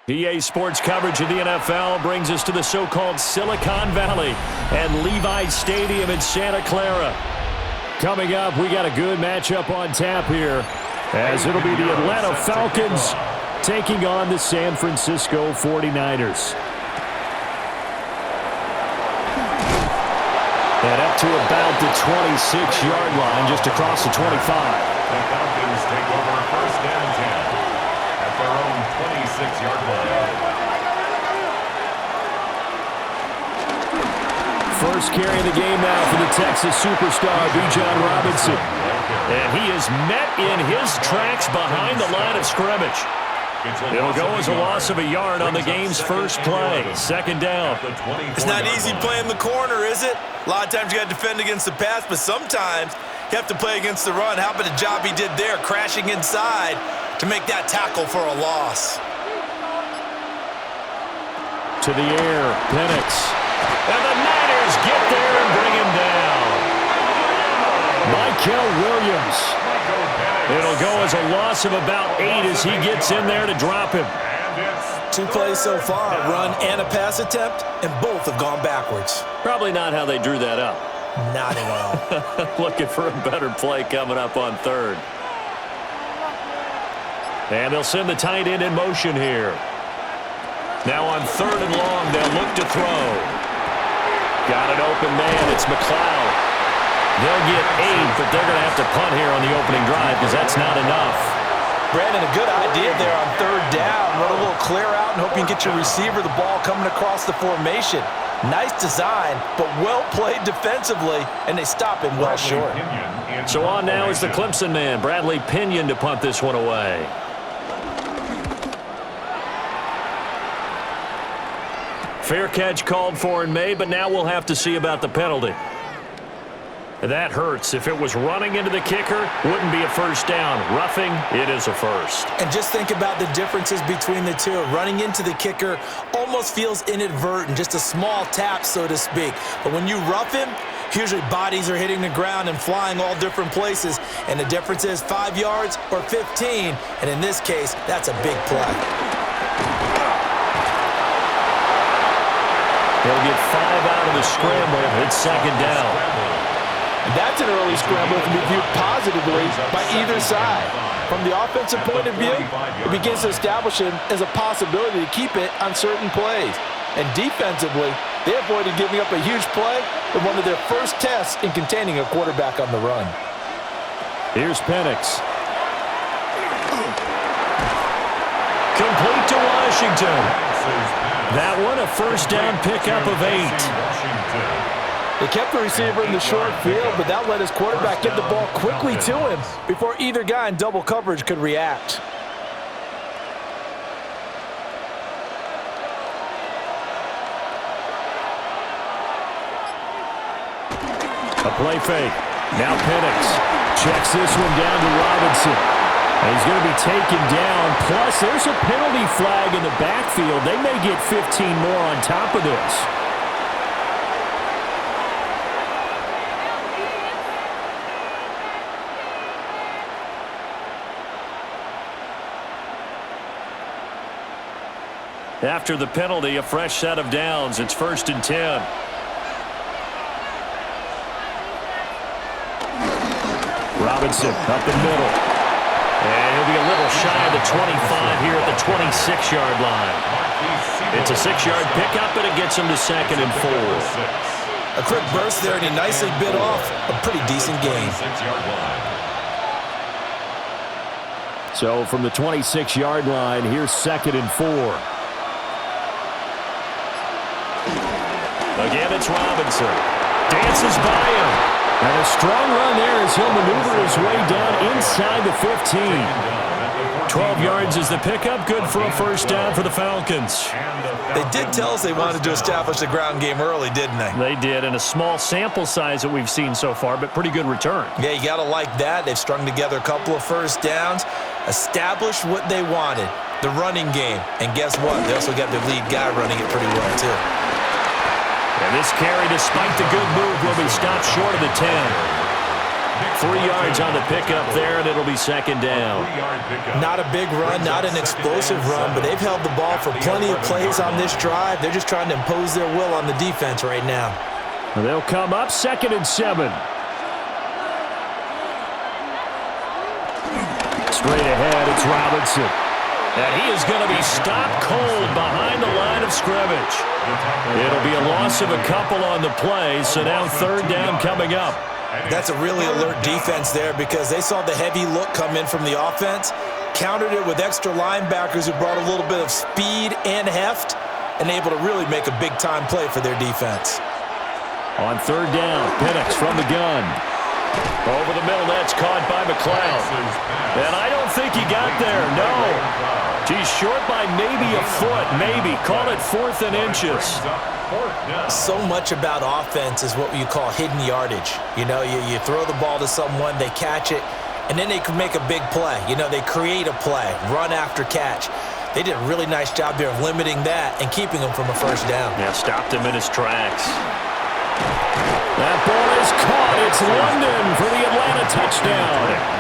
EA Sports coverage of the NFL brings us to the so-called Silicon Valley and Levi's Stadium in Santa Clara. Coming up, we got a good matchup on tap here, as it'll be the Atlanta Falcons taking on the San Francisco 49ers. And up to about the 26-yard line, just across the 25. The Falcons take over first and 10 at their own 26-yard line. First carry of the game now for the Texas superstar, Bijan Robinson. And he is met in his tracks behind the line of scrimmage. It'll go as a loss of a yard on the game's first play. Second down. It's not easy playing the corner, is it? A lot of times you got to defend against the pass, but sometimes you have to play against the run. How about the job he did there, crashing inside to make that tackle for a loss? To the air, Penix. And the Niners get there and bring him down. Michael Williams. It'll go as a loss of about 8 as he gets in there to drop him. 2 plays so far, a run and a pass attempt, and both have gone backwards. Probably not how they drew that up. Not at all. Looking for a better play coming up on third. And they'll send the tight end in motion here. Now on third and long, they'll look to throw. Got an open man. It's McLeod. They'll get 8, but they're going to have to punt here on the opening drive because that's not enough. Brandon, a good idea there on third down. Run a little clear out and hope you can get your receiver the ball coming across the formation. Nice design, but well played defensively, and they stop him well short. So on now is the Clemson man, Bradley Pinion, to punt this one away. Fair catch called for and made, but now we'll have to see about the penalty. That hurts. If it was running into the kicker, wouldn't be a first down. Roughing, it is a first. And just think about the differences between the two. Running into the kicker almost feels inadvertent, just a small tap, so to speak. But when you rough him, usually bodies are hitting the ground and flying all different places. And the difference is 5 yards or 15. And in this case, that's a big play. He'll get 5 out of the scramble. It's second down. That's an early scramble to be viewed positively by either side. From the offensive point of view, it begins to establish him as a possibility to keep it on certain plays. And defensively, they avoided giving up a huge play in one of their first tests in containing a quarterback on the run. Here's Penix. Complete to Washington. That one, a first down pickup of 8. They kept the receiver in the short field, but that let his quarterback get the ball quickly to him before either guy in double coverage could react. A play fake. Now Penix checks this one down to Robinson. And he's going to be taken down. Plus, there's a penalty flag in the backfield. They may get 15 more on top of this. After the penalty, a fresh set of downs. It's first and 10. Robinson up the middle. And he'll be a little shy of the 25 here at the 26-yard line. It's a 6-yard pickup, and it gets him to second and 4. A quick burst there, and he nicely bit off a pretty decent gain. So from the 26-yard line, here's second and 4. Again, it's Robinson. Dances by him. And a strong run there as he'll maneuver his way down inside the 15. 12 yards is the pickup. Good for a first down for the Falcons. They did tell us they wanted to establish the ground game early, didn't they? They did, and a small sample size that we've seen so far, but pretty good return. Yeah, you got to like that. They've strung together a couple of first downs, established what they wanted, the running game. And guess what? They also got their lead guy running it pretty well, too. And this carry, despite the good move, will be stopped short of the 10. 3 yards on the pickup there, and it'll be second down. Not a big run, not an explosive run, but they've held the ball for plenty of plays on this drive. They're just trying to impose their will on the defense right now. They'll come up 2nd and 7. Straight ahead, it's Robinson. And he is going to be stopped cold behind the line of scrimmage. It'll be a loss of a couple on the play, so now 3rd down coming up. That's a really alert defense there because they saw the heavy look come in from the offense, countered it with extra linebackers who brought a little bit of speed and heft, and able to really make a big-time play for their defense. On 3rd down, Penix from the gun. Over the middle, that's caught by McLeod. And I don't think he got there, no. He's short by maybe a foot, maybe. Call it 4th and inches. So much about offense is what you call hidden yardage. You know, you throw the ball to someone, they catch it, and then they can make a big play. You know, they create a play, run after catch. They did a really nice job there of limiting that and keeping him from a 1st down. Yeah, stopped him in his tracks. That ball is caught. It's London for the Atlanta touchdown.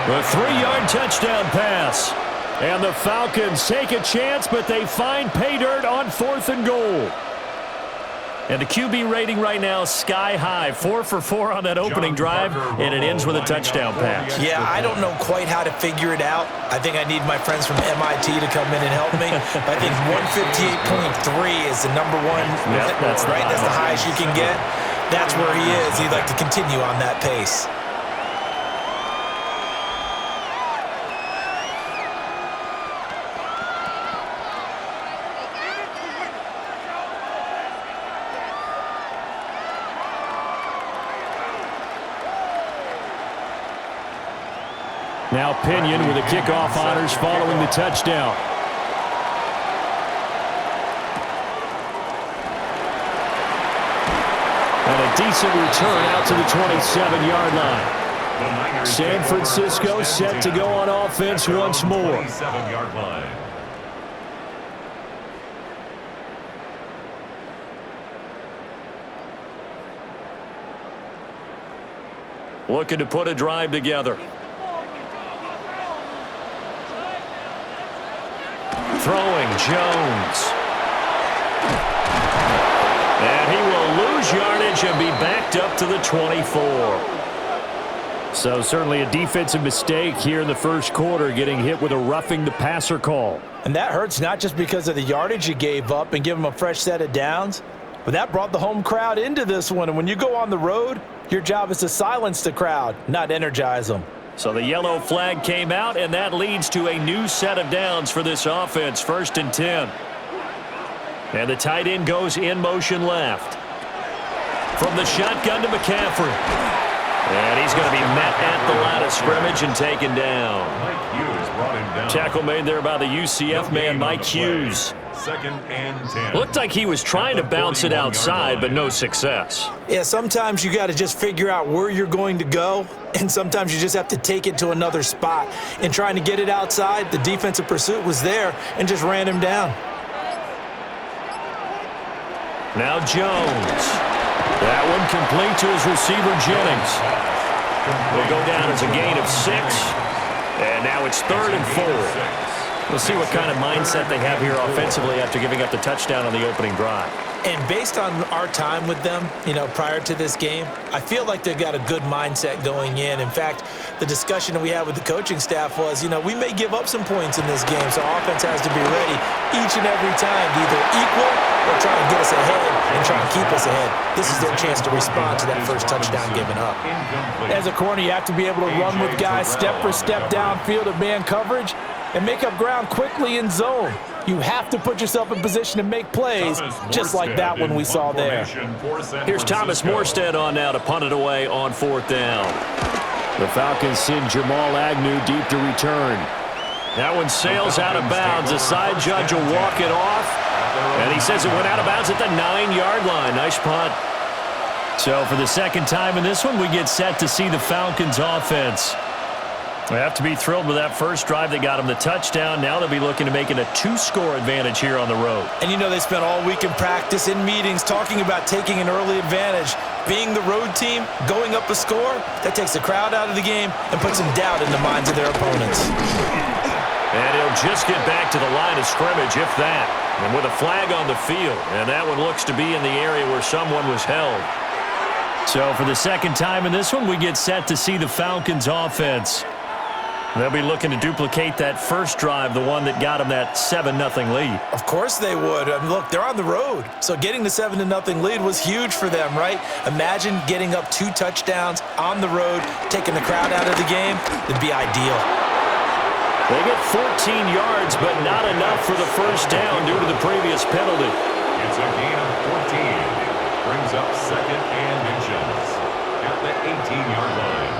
A 3-yard touchdown pass. And the Falcons take a chance, but they find pay dirt on 4th and goal. And the QB rating right now is sky high. 4 for 4 on that opening drive, and it ends with a touchdown pass. Yeah, I don't know quite how to figure it out. I think I need my friends from MIT to come in and help me. But I think 158.3 is the number one. Yep, that's right. That's the highest you can get. That's where he is. He'd like to continue on that pace. Now Pinion with the kickoff honors following the touchdown. And a decent return out to the 27-yard line. San Francisco set to go on offense once more. Looking to put a drive together. Throwing Jones. And he will lose yardage and be backed up to the 24. So certainly a defensive mistake here in the 1st quarter, getting hit with a roughing the passer call. And that hurts not just because of the yardage you gave up and give them a fresh set of downs, but that brought the home crowd into this one. And when you go on the road, your job is to silence the crowd, not energize them. So the yellow flag came out, and that leads to a new set of downs for this offense, 1st and 10. And the tight end goes in motion left. From the shotgun to McCaffrey. And he's going to be met at the line of scrimmage and taken down. Tackle made there by the UCF man, Mike Hughes. 2nd and 10. Looked like he was trying to bounce it outside, but no success. Yeah, sometimes you got to just figure out where you're going to go, and sometimes you just have to take it to another spot. And trying to get it outside, the defensive pursuit was there and just ran him down. Now Jones. That one complete to his receiver, Jennings. Will go down as a gain of 6. And now it's 3rd and 4. We'll see what kind of mindset they have here offensively after giving up the touchdown on the opening drive. And based on our time with them, you know, prior to this game, I feel like they've got a good mindset going in. In fact, the discussion that we had with the coaching staff was, you know, we may give up some points in this game, so our offense has to be ready each and every time to either equal or try to get us ahead and try to keep us ahead. This is their chance to respond to that first touchdown given up. As a corner, you have to be able to run with guys step for step downfield of man coverage and make up ground quickly in zone. You have to put yourself in position to make plays, just like that one we saw there. Here's Thomas Morstead on now to punt it away on 4th down. The Falcons send Jamal Agnew deep to return. That one sails out of bounds. The side judge will walk it off, and he says it went out of bounds at the 9-yard line. Nice punt. So for the 2nd time in this one, we get set to see the Falcons offense They have to be thrilled with that first drive that got them the touchdown. Now they'll be looking to make it a 2-score advantage here on the road. And you know they spent all week in practice, in meetings, talking about taking an early advantage. Being the road team, going up a score, that takes the crowd out of the game and puts some doubt in the minds of their opponents. And he'll just get back to the line of scrimmage, if that. And with a flag on the field, and that one looks to be in the area where someone was held. So for the second time in this one, we get set to see the Falcons offense. They'll be looking to duplicate that first drive, the one that got them that 7-0 lead. Of course they would. I mean, look, they're on the road. So getting the 7-0 lead was huge for them, right? Imagine getting up 2 touchdowns on the road, taking the crowd out of the game. It'd be ideal. They get 14 yards, but not enough for the first down due to the previous penalty. It's a gain of 14. Brings up 2nd and inches at the 18-yard line.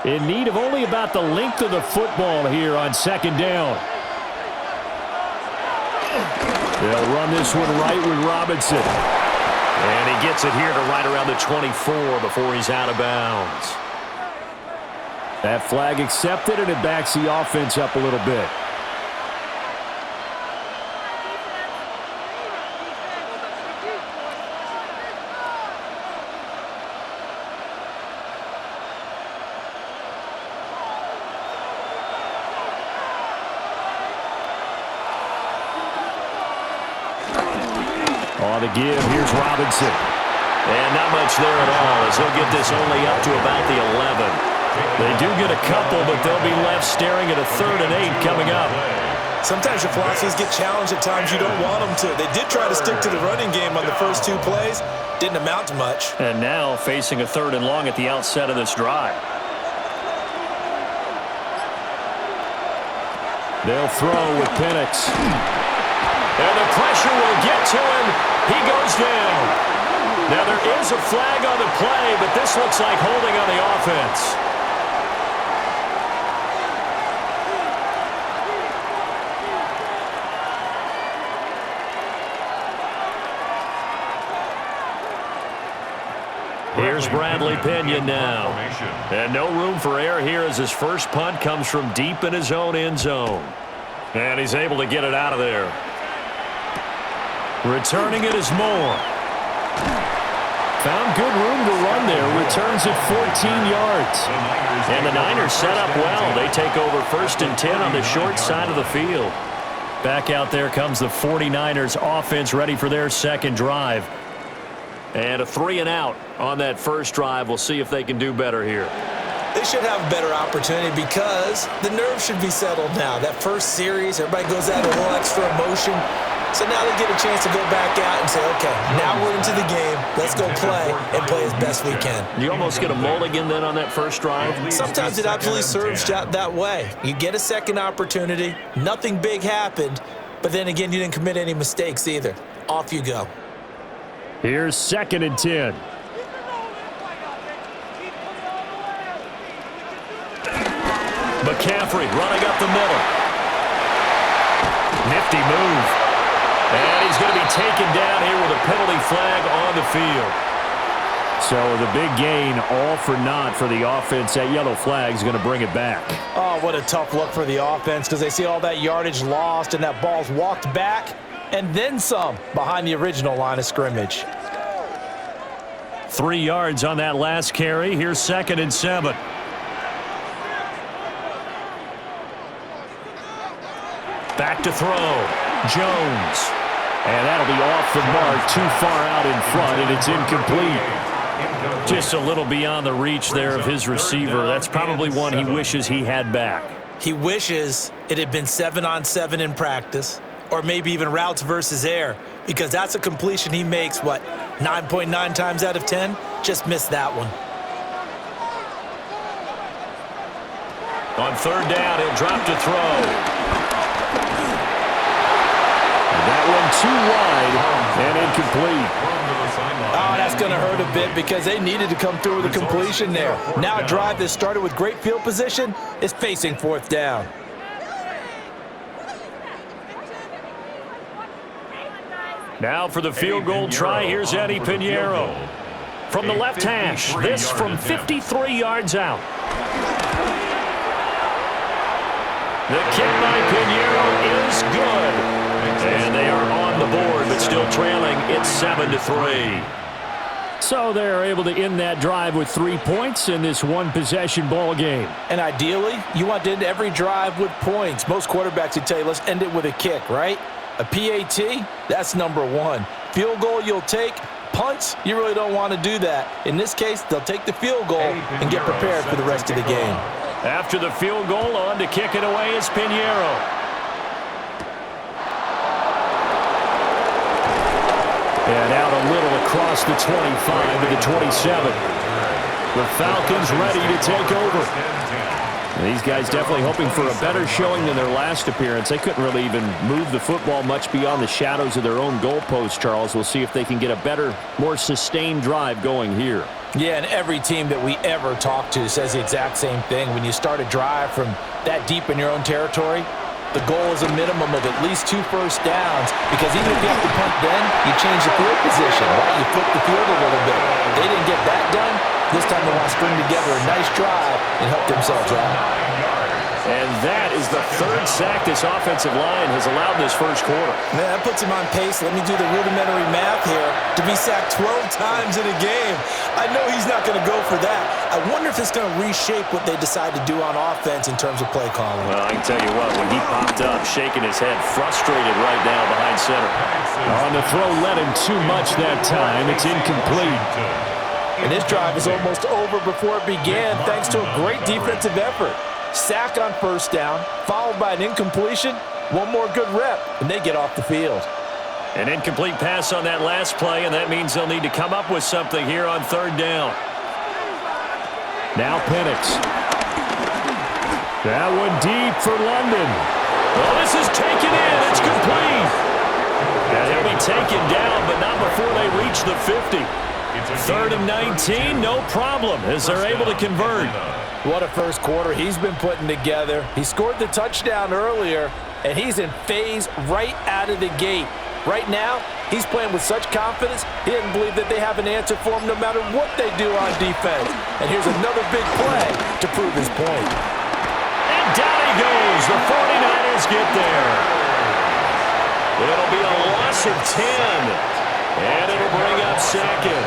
In need of only about the length of the football here on 2nd down. They'll run this one right with Robinson. And he gets it here to right around the 24 before he's out of bounds. That flag accepted, and it backs the offense up a little bit. On the give, here's Robinson. And not much there at all, as he'll get this only up to about the 11. They do get a couple, but they'll be left staring at a 3rd and 8 coming up. Sometimes your philosophies get challenged at times you don't want them to. They did try to stick to the running game on the first 2 plays. Didn't amount to much. And now facing a 3rd and long at the outset of this drive. They'll throw with Penix. And the pressure will get to him. He goes down. Now there is a flag on the play, but this looks like holding on the offense. Here's Bradley Pinion now. And no room for error here as his first punt comes from deep in his own end zone. And he's able to get it out of there. Returning it is Moore. Found good room to run there. Returns it 14 yards. And the Niners set up well. They take over 1st and 10 on the short side of the field. Back out there comes the 49ers offense ready for their second drive. And a 3-and-out on that first drive. We'll see if they can do better here. They should have a better opportunity because the nerves should be settled now. That first series, everybody goes out a little extra emotion. So now they get a chance to go back out and say, okay, now we're into the game. Let's go play and play as best we can. You almost get a mulligan then on that first drive? Sometimes it absolutely serves that way. You get a second opportunity. Nothing big happened. But then again, you didn't commit any mistakes either. Off you go. Here's 2nd and 10. McCaffrey running up the middle. Nifty move. And he's going to be taken down here with a penalty flag on the field. So the big gain, all for naught for the offense. That yellow flag is going to bring it back. Oh, what a tough look for the offense because they see all that yardage lost and that ball's walked back and then some behind the original line of scrimmage. 3 yards on that last carry. Here's 2nd and 7. Back to throw. Jones. And that'll be off the mark, too far out in front, and it's incomplete. Just a little beyond the reach there of his receiver. That's probably one he wishes he had back. He wishes it had been 7-on-7 in practice, or maybe even routes versus air, because that's a completion he makes, 9.9 times out of 10? Just missed that one. On 3rd down, he'll drop to throw. That one too wide and incomplete. Oh, that's going to hurt a bit because they needed to come through with a completion there. Now a drive that started with great field position is facing 4th down. Now for the field goal try, here's Eddie Pinheiro. from the left hash. This from 53 yards out. The kick by Pinheiro is good. And they are on the board, but still trailing. It's 7-3. So they're able to end that drive with 3 points in this one-possession ball game. And ideally, you want to end every drive with points. Most quarterbacks would tell you, let's end it with a kick, right? A PAT, that's number one. Field goal you'll take. Punts, you really don't want to do that. In this case, they'll take the field goal and get prepared for the rest of the game. After the field goal, on to kick it away is Pinheiro. And out a little across the 25 to the 27. The Falcons ready to take over. And these guys definitely hoping for a better showing than their last appearance. They couldn't really even move the football much beyond the shadows of their own goalpost, Charles. We'll see if they can get a better, more sustained drive going here. Yeah, and every team that we ever talk to says the exact same thing. When you start a drive from that deep in your own territory, the goal is a minimum of at least 2 first downs, because even if you have to punt then, you change the field position, right? You flip the field a little bit. They didn't get that done. This time they want to string together a nice drive and help themselves out. And that is the 3rd sack this offensive line has allowed this first quarter. Man, that puts him on pace. Let me do the rudimentary math here. To be sacked 12 times in a game. I know he's not going to go for that. I wonder if it's going to reshape what they decide to do on offense in terms of play calling. Well, I can tell you what, when he popped up, shaking his head, frustrated right now behind center. On the throw, led him too much that time. It's incomplete. And this drive is almost over before it began, thanks to a great defensive effort. Sack on first down, followed by an incompletion, one more good rep, and they get off the field. An incomplete pass on that last play, and that means they'll need to come up with something here on 3rd down. Now Penix. That one deep for London. Well, this is taken in. It's complete. And he'll be taken down, but not before they reach the 50. 3rd and 19, no problem, as they're able to convert. What a first quarter he's been putting together. He scored the touchdown earlier, and he's in phase right out of the gate. Right now, he's playing with such confidence, he doesn't believe that they have an answer for him no matter what they do on defense. And here's another big play to prove his point. And down he goes. The 49ers get there. It'll be a loss of 10. And it'll bring up 2nd.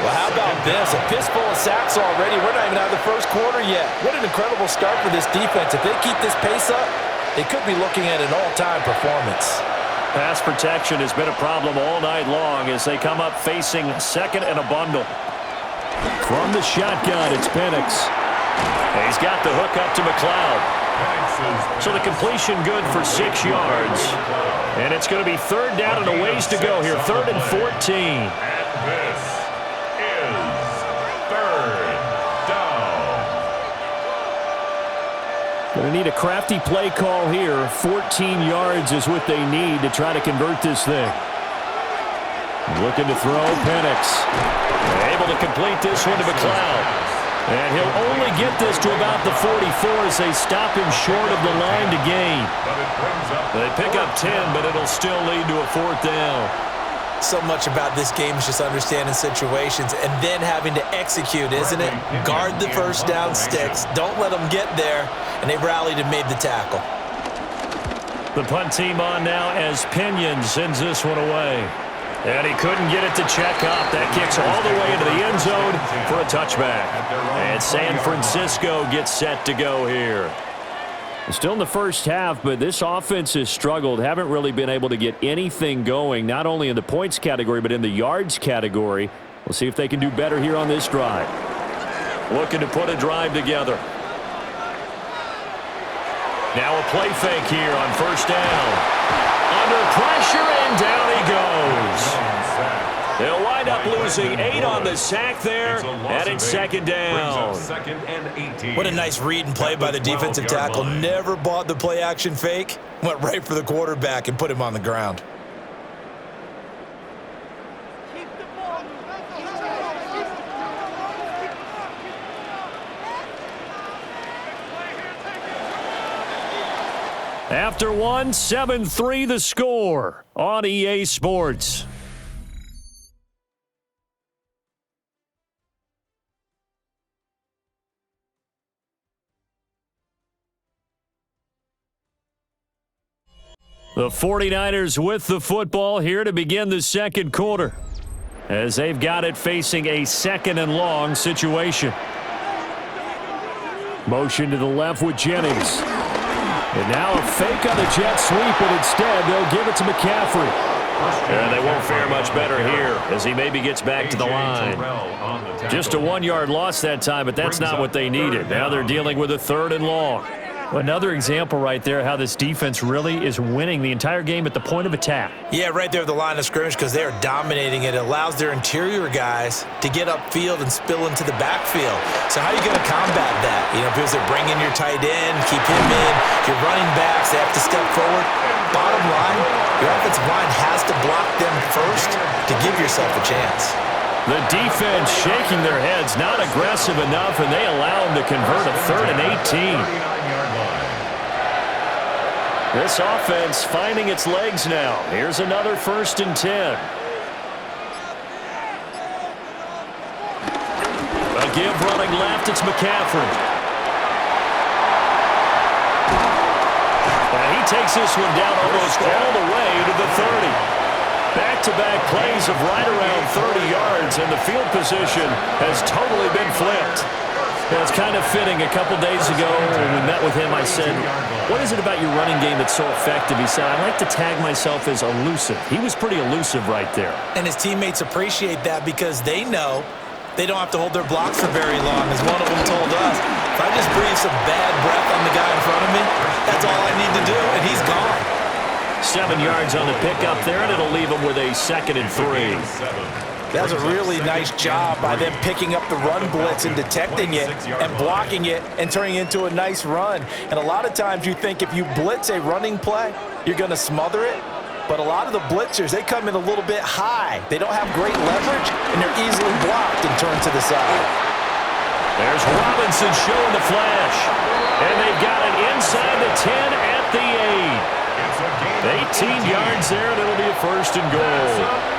Well, how about this? A fistful of sacks already. We're not even out of the first quarter yet. What an incredible start for this defense. If they keep this pace up, they could be looking at an all-time performance. Pass protection has been a problem all night long as they come up facing 2nd and a bundle. From the shotgun, it's Penix. He's got the hook up to McLeod. So the completion good for 6 yards. And it's going to be 3rd down and a ways to go here. 3rd and 14. And this is 3rd down. Going to need a crafty play call here. 14 yards is what they need to try to convert this thing. Looking to throw, Penix. Able to complete this one to McLeod. And he'll only get this to about the 44 as they stop him short of the line to gain. They pick up 10, but it'll still lead to a 4th down. So much about this game is just understanding situations and then having to execute, isn't it? Guard the first down sticks. Don't let them get there. And they rallied and made the tackle. The punt team on now as Pinion sends this one away. And he couldn't get it to check up. That kicks all the way into the end zone for a touchback. And San Francisco gets set to go here. Still in the first half, but this offense has struggled. Haven't really been able to get anything going, not only in the points category, but in the yards category. We'll see if they can do better here on this drive. Looking to put a drive together. Now a play fake here on first down. Under pressure, and down he goes. They'll wind up losing 8 on the sack there, and it's 2nd down. What a nice read and play by the defensive tackle. Never bought the play-action fake. Went right for the quarterback and put him on the ground. After 1, 7-3 the score on EA Sports. The 49ers with the football here to begin the second quarter, as they've got it facing a second and long situation. Motion to the left with Jennings. And now a fake on the jet sweep, and instead they'll give it to McCaffrey. And they won't fare much better here as he maybe gets back to the line. Just a 1-yard loss that time, but that's not what they needed. Now they're dealing with a 3rd and long. Another example right there how this defense really is winning the entire game at the point of attack. Yeah, right there at the line of scrimmage because they are dominating it. It allows their interior guys to get upfield and spill into the backfield. So how are you going to combat that? Because they bring in your tight end, keep him in, your running backs, they have to step forward. Bottom line, your offensive line has to block them first to give yourself a chance. The defense shaking their heads, not aggressive enough, and they allow them to convert a 3rd and 18. This offense finding its legs now. Here's another 1st and 10. A give running left, it's McCaffrey. And he takes this one down almost all the way to the 30. Back-to-back plays of right around 30 yards, and the field position has totally been flipped. Well, it's kind of fitting. A couple days ago when we met with him, I said, what is it about your running game that's so effective? He said, I like to tag myself as elusive. He was pretty elusive right there. And his teammates appreciate that because they know they don't have to hold their blocks for very long. As one of them told us, if I just breathe some bad breath on the guy in front of me, that's all I need to do, and he's gone. 7 yards on the pickup there, and it'll leave him with a 2nd and 3. That was a really nice job by them picking up the run blitz and detecting it and blocking it and turning it into a nice run. And a lot of times you think if you blitz a running play, you're going to smother it. But a lot of the blitzers, they come in a little bit high. They don't have great leverage, and they're easily blocked and turned to the side. There's Robinson showing the flash. And they've got it inside the 10 at the 8. 18 yards there, and it'll be a 1st and goal.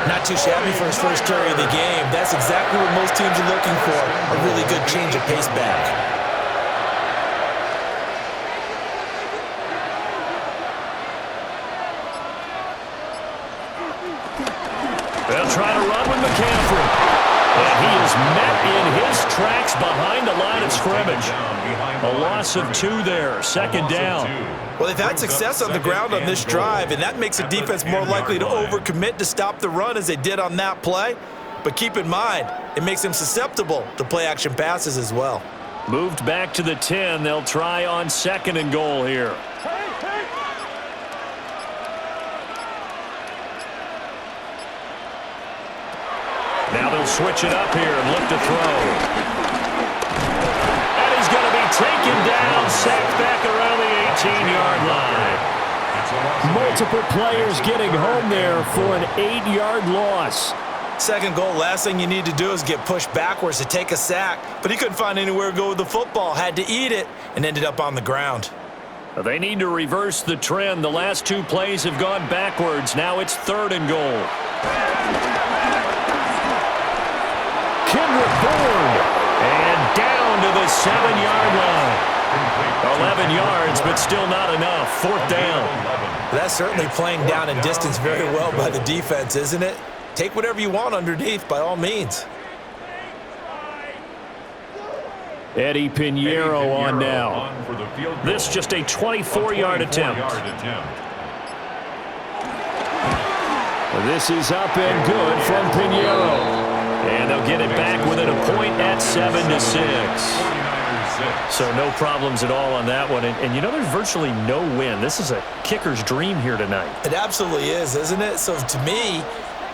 Not too shabby for his first carry of the game. That's exactly what most teams are looking for, a really good change of pace back. They'll try to run with McCaffrey. And he is met in his tracks behind the line of scrimmage. A loss of 2 there, 2nd down. Well, they've had success on the ground on this drive, and that makes the defense more likely to overcommit to stop the run as they did on that play. But keep in mind, it makes them susceptible to play-action passes as well. Moved back to the 10. They'll try on 2nd and goal here. Now they'll switch it up here and look to throw. And he's going to be taken down, sacked back around the 18-yard line. Multiple players getting home there for an 8-yard loss. 2nd goal, last thing you need to do is get pushed backwards to take a sack. But he couldn't find anywhere to go with the football, had to eat it, and ended up on the ground. They need to reverse the trend. The last 2 plays have gone backwards. Now it's 3rd and goal. Kendrick Bourne, and down to the 7-yard line. 11 yards, but still not enough. 4th down. That's certainly playing down in distance very well by the defense, isn't it? Take whatever you want underneath, by all means. Eddie Pinheiro on now. This just a 24-yard attempt. This is up and good from Pinheiro. And they'll get it back within a point at 7-6. So no problems at all on that one. And there's virtually no win. This is a kicker's dream here tonight. It absolutely is, isn't it? So to me,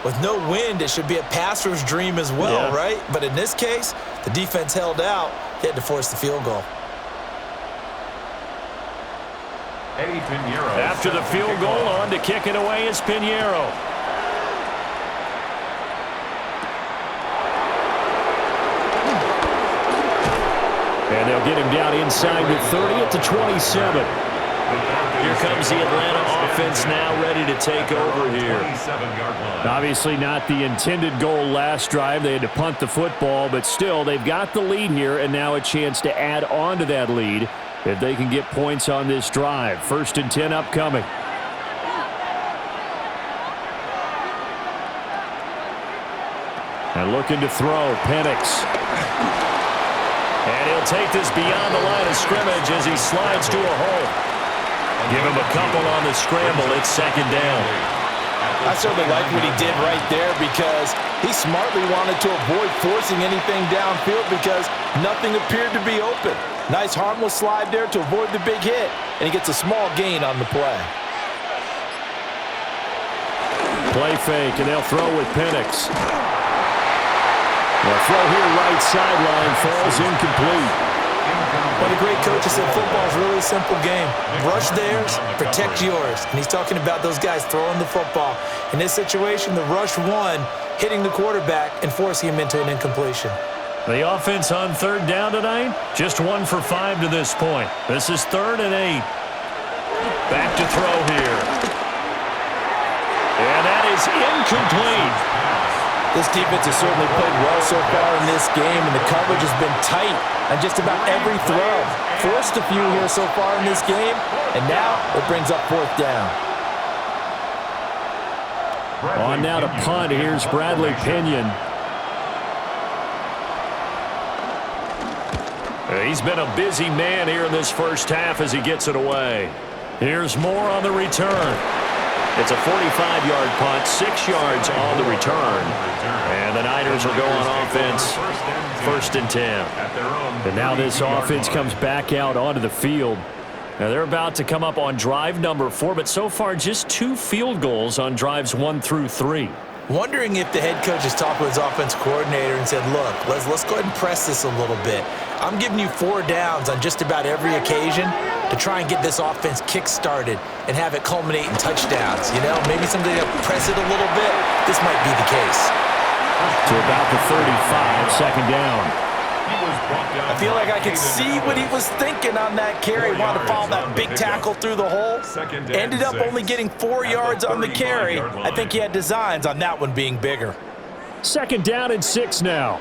with no wind, it should be a passer's dream as well, right? But in this case, the defense held out. They had to force the field goal. After the field goal, on to kick it away is Pinheiro. And they'll get him down inside the 30 at the 27. Here comes the Atlanta offense now ready to take over here. Obviously not the intended goal last drive. They had to punt the football, but still they've got the lead here and now a chance to add on to that lead if they can get points on this drive. 1st and 10 upcoming. And looking to throw, Penix. And he'll take this beyond the line of scrimmage as he slides to a hole. Give him a couple on the scramble. It's second down. I certainly like what he did right there because he smartly wanted to avoid forcing anything downfield because nothing appeared to be open. Nice harmless slide there to avoid the big hit, and he gets a small gain on the play. Play fake, and they'll throw with Penix. The throw here right sideline falls incomplete. One of the great coaches said football is really a simple game. Rush theirs, protect yours. And he's talking about those guys throwing the football. In this situation, the rush one, hitting the quarterback and forcing him into an incompletion. The offense on third down tonight, just 1 for 5 to this point. This is 3rd and 8. Back to throw here. And that is incomplete. This defense has certainly played well so far in this game, and the coverage has been tight on just about every throw. Forced a few here so far in this game, and now it brings up 4th down. On now to punt. Here's Bradley Pinion. He's been a busy man here in this first half as he gets it away. Here's Moore on the return. It's a 45-yard punt, 6 yards on the return. And the Niners will go on offense, 1st and 10. And now this offense comes back out onto the field. Now they're about to come up on drive number 4, but so far just 2 field goals on drives 1 through 3. Wondering if the head coach has talked with his offense coordinator and said, look, let's go ahead and press this a little bit. I'm giving you 4 downs on just about every occasion to try and get this offense kick-started and have it culminate in touchdowns. You know, maybe somebody to press it a little bit. This might be the case. To about the 35, 2nd down. I feel like I could see what he was thinking on that carry. Wanted to follow that big tackle through the hole. Ended up only getting 4 yards on the carry. I think he had designs on that one being bigger. 2nd down and 6 now.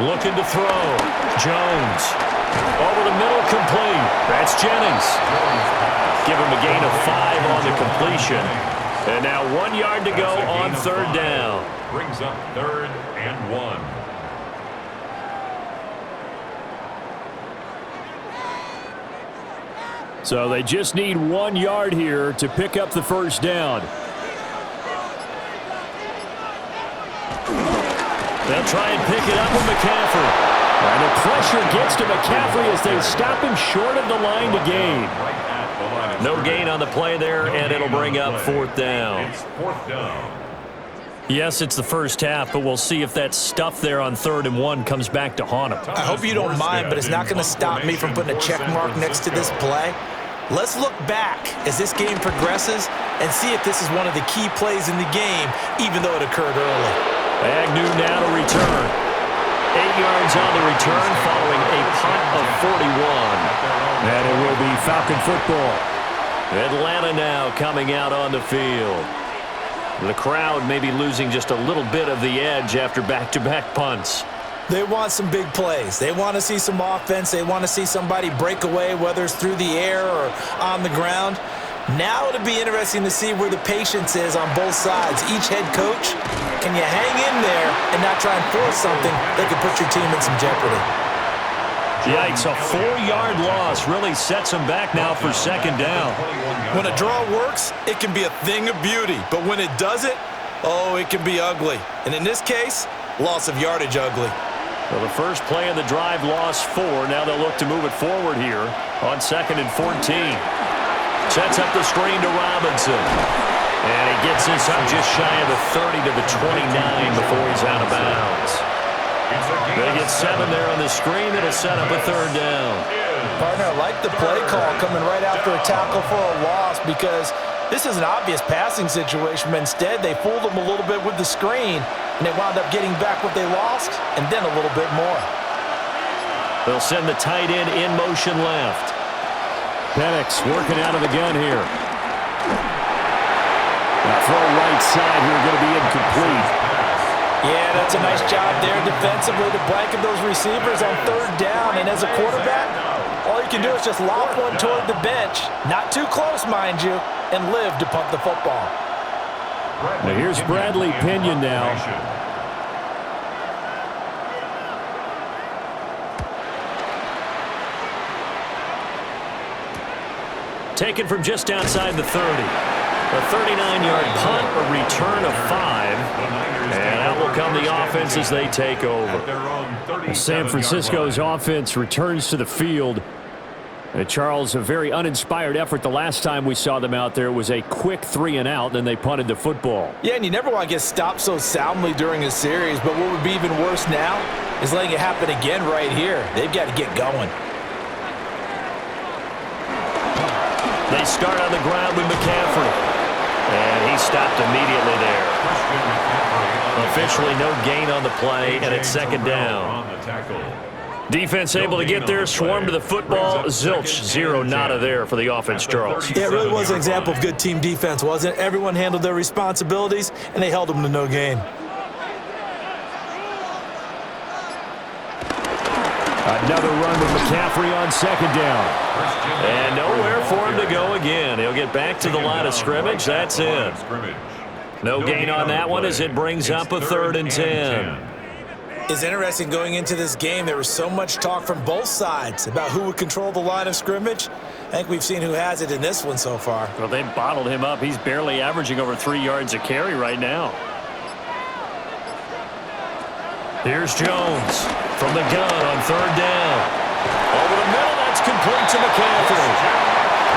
Looking to throw. Jones. Over the middle, complete. That's Jennings. Give him a gain of 5 on the completion. And now 1 yard to go on 3rd down. Brings up 3rd and 1. So they just need 1 yard here to pick up the 1st down. They'll try and pick it up with McCaffrey. And the pressure gets to McCaffrey as they stop him short of the line to gain. No gain on the play there, and it'll bring up 4th down. It's 4th down. Yes, it's the first half, but we'll see if that stuff there on 3rd and 1 comes back to haunt him. I hope you don't mind, but it's not going to stop me from putting a check mark next to this play. Let's look back as this game progresses and see if this is one of the key plays in the game, even though it occurred early. Agnew now to return. 8 yards on the return following a punt of 41. And it will be Falcon football. Atlanta now coming out on the field. The crowd may be losing just a little bit of the edge after back-to-back punts. They want some big plays. They want to see some offense. They want to see somebody break away, whether it's through the air or on the ground. Now it'll be interesting to see where the patience is on both sides. Each head coach, can you hang in there and not try and force something that could put your team in some jeopardy? Yikes, a 4-yard loss really sets them back now for 2nd down. When a draw works, it can be a thing of beauty. But when it doesn't, oh, it can be ugly. And in this case, loss of yardage ugly. Well, the first play of the drive lost 4. Now they'll look to move it forward here on 2nd and 14. Sets up the screen to Robinson. And he gets this up just shy of the 30 to the 29 before he's out of bounds. They get 7 there on the screen. It'll set up a 3rd down. Partner, I like the play call coming right after a tackle for a loss because this is an obvious passing situation, but instead they fooled them a little bit with the screen, and they wound up getting back what they lost and then a little bit more. They'll send the tight end in motion left. Penix working out of the gun here. Now throw right side here, going to be incomplete. Yeah, that's a nice job there defensively to blanket those receivers on 3rd down. And as a quarterback, all you can do is just lob one toward the bench. Not too close, mind you, and live to punt the football. Well, here's Bradley Pinion now. Taken from just outside the 30. A 39-yard punt, a return of 5. And out will come the offense as they take over. San Francisco's offense returns to the field. Charles, a very uninspired effort the last time we saw them out there. It was a quick 3-and-out, then they punted the football. Yeah, and you never want to get stopped so soundly during a series, but what would be even worse now is letting it happen again right here. They've got to get going. They start on the ground with McCaffrey. And he stopped immediately there. Officially no gain on the play, and it's second down. Defense able to get there, swarm to the football. Zilch, 0 nada there for the offense, Charles. Yeah, it really was an example of good team defense, wasn't it? Everyone handled their responsibilities, and they held them to no gain. Another run with McCaffrey on second down. And nowhere for him to go again. He'll get back to the line of scrimmage. That's it. No gain on that one as it brings up a 3rd and 10. It's interesting going into this game. There was so much talk from both sides about who would control the line of scrimmage. I think we've seen who has it in this one so far. Well, they bottled him up. He's barely averaging over 3 yards a carry right now. Here's Jones from the gun on 3rd down. Over the middle, that's complete to McCaffrey.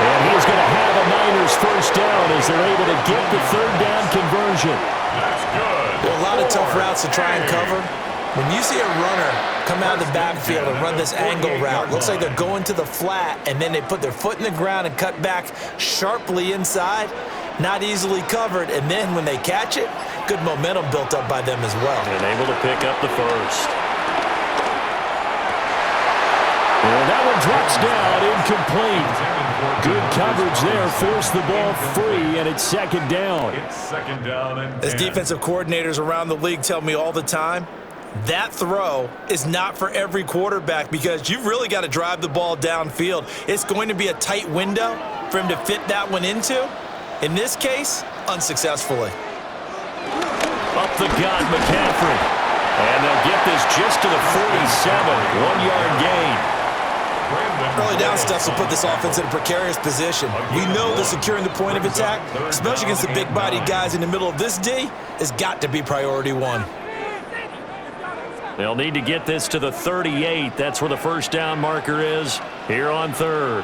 And he's going to have a Niners first down as they're able to get the 3rd down conversion. That's good. There are a lot of tough routes to try and cover. When you see a runner come out of the backfield and run this angle route, looks like they're going to the flat, and then they put their foot in the ground and cut back sharply inside, not easily covered, and then when they catch it, good momentum built up by them as well. And able to pick up the first. And that one drops down, incomplete. Good coverage there, forced the ball free, and it's second down. It's second down and 10. As defensive coordinators around the league tell me all the time, that throw is not for every quarterback because you've really got to drive the ball downfield. It's going to be a tight window for him to fit that one into. In this case, unsuccessfully. Up the gut, McCaffrey. And they'll get this just to the 47, 1-yard gain. Early down stuff will put this offense in a precarious position. We know that securing the point of attack, especially against the big-bodied guys in the middle of this D, has got to be priority 1. They'll need to get this to the 38. That's where the first down marker is here on 3rd.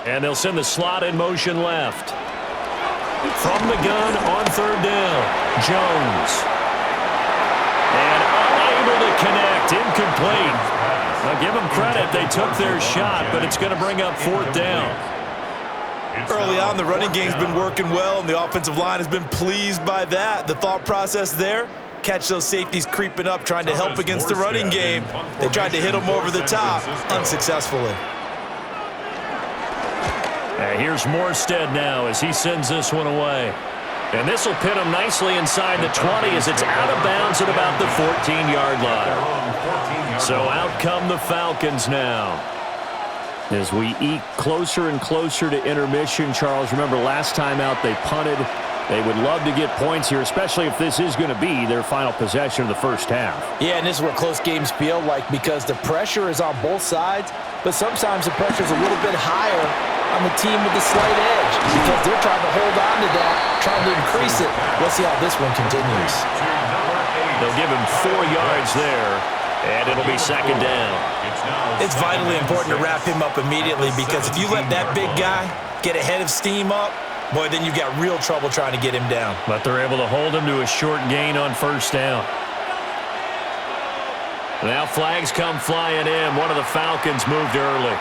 And they'll send the slot in motion left. From the gun on 3rd down, Jones. And unable to connect, incomplete. Now give them credit, they took their shot, but it's going to bring up 4th down. Early on, the running game's been working well, and the offensive line has been pleased by that. The thought process there, catch those safeties creeping up, trying to help against the running game. They tried to hit them over the top, unsuccessfully. And here's Morstead now as he sends this one away. And this will pin him nicely inside the 20 as it's out of bounds at about the 14-yard line. So out come the Falcons now. As we eke closer and closer to intermission, Charles, remember last time out they punted. They would love to get points here, especially if this is going to be their final possession of the first half. Yeah, and this is where close games feel like because the pressure is on both sides, but sometimes the pressure is a little bit higher on the team with the slight edge because they're trying to hold on to that, trying to increase it. Let's see how this one continues. They'll give him 4 yards there, and it'll be second down. It's vitally important to wrap him up immediately because if you let that big guy get ahead of steam up, boy, then you've got real trouble trying to get him down. But they're able to hold him to a short gain on first down. Now flags come flying in. One of the Falcons moved early.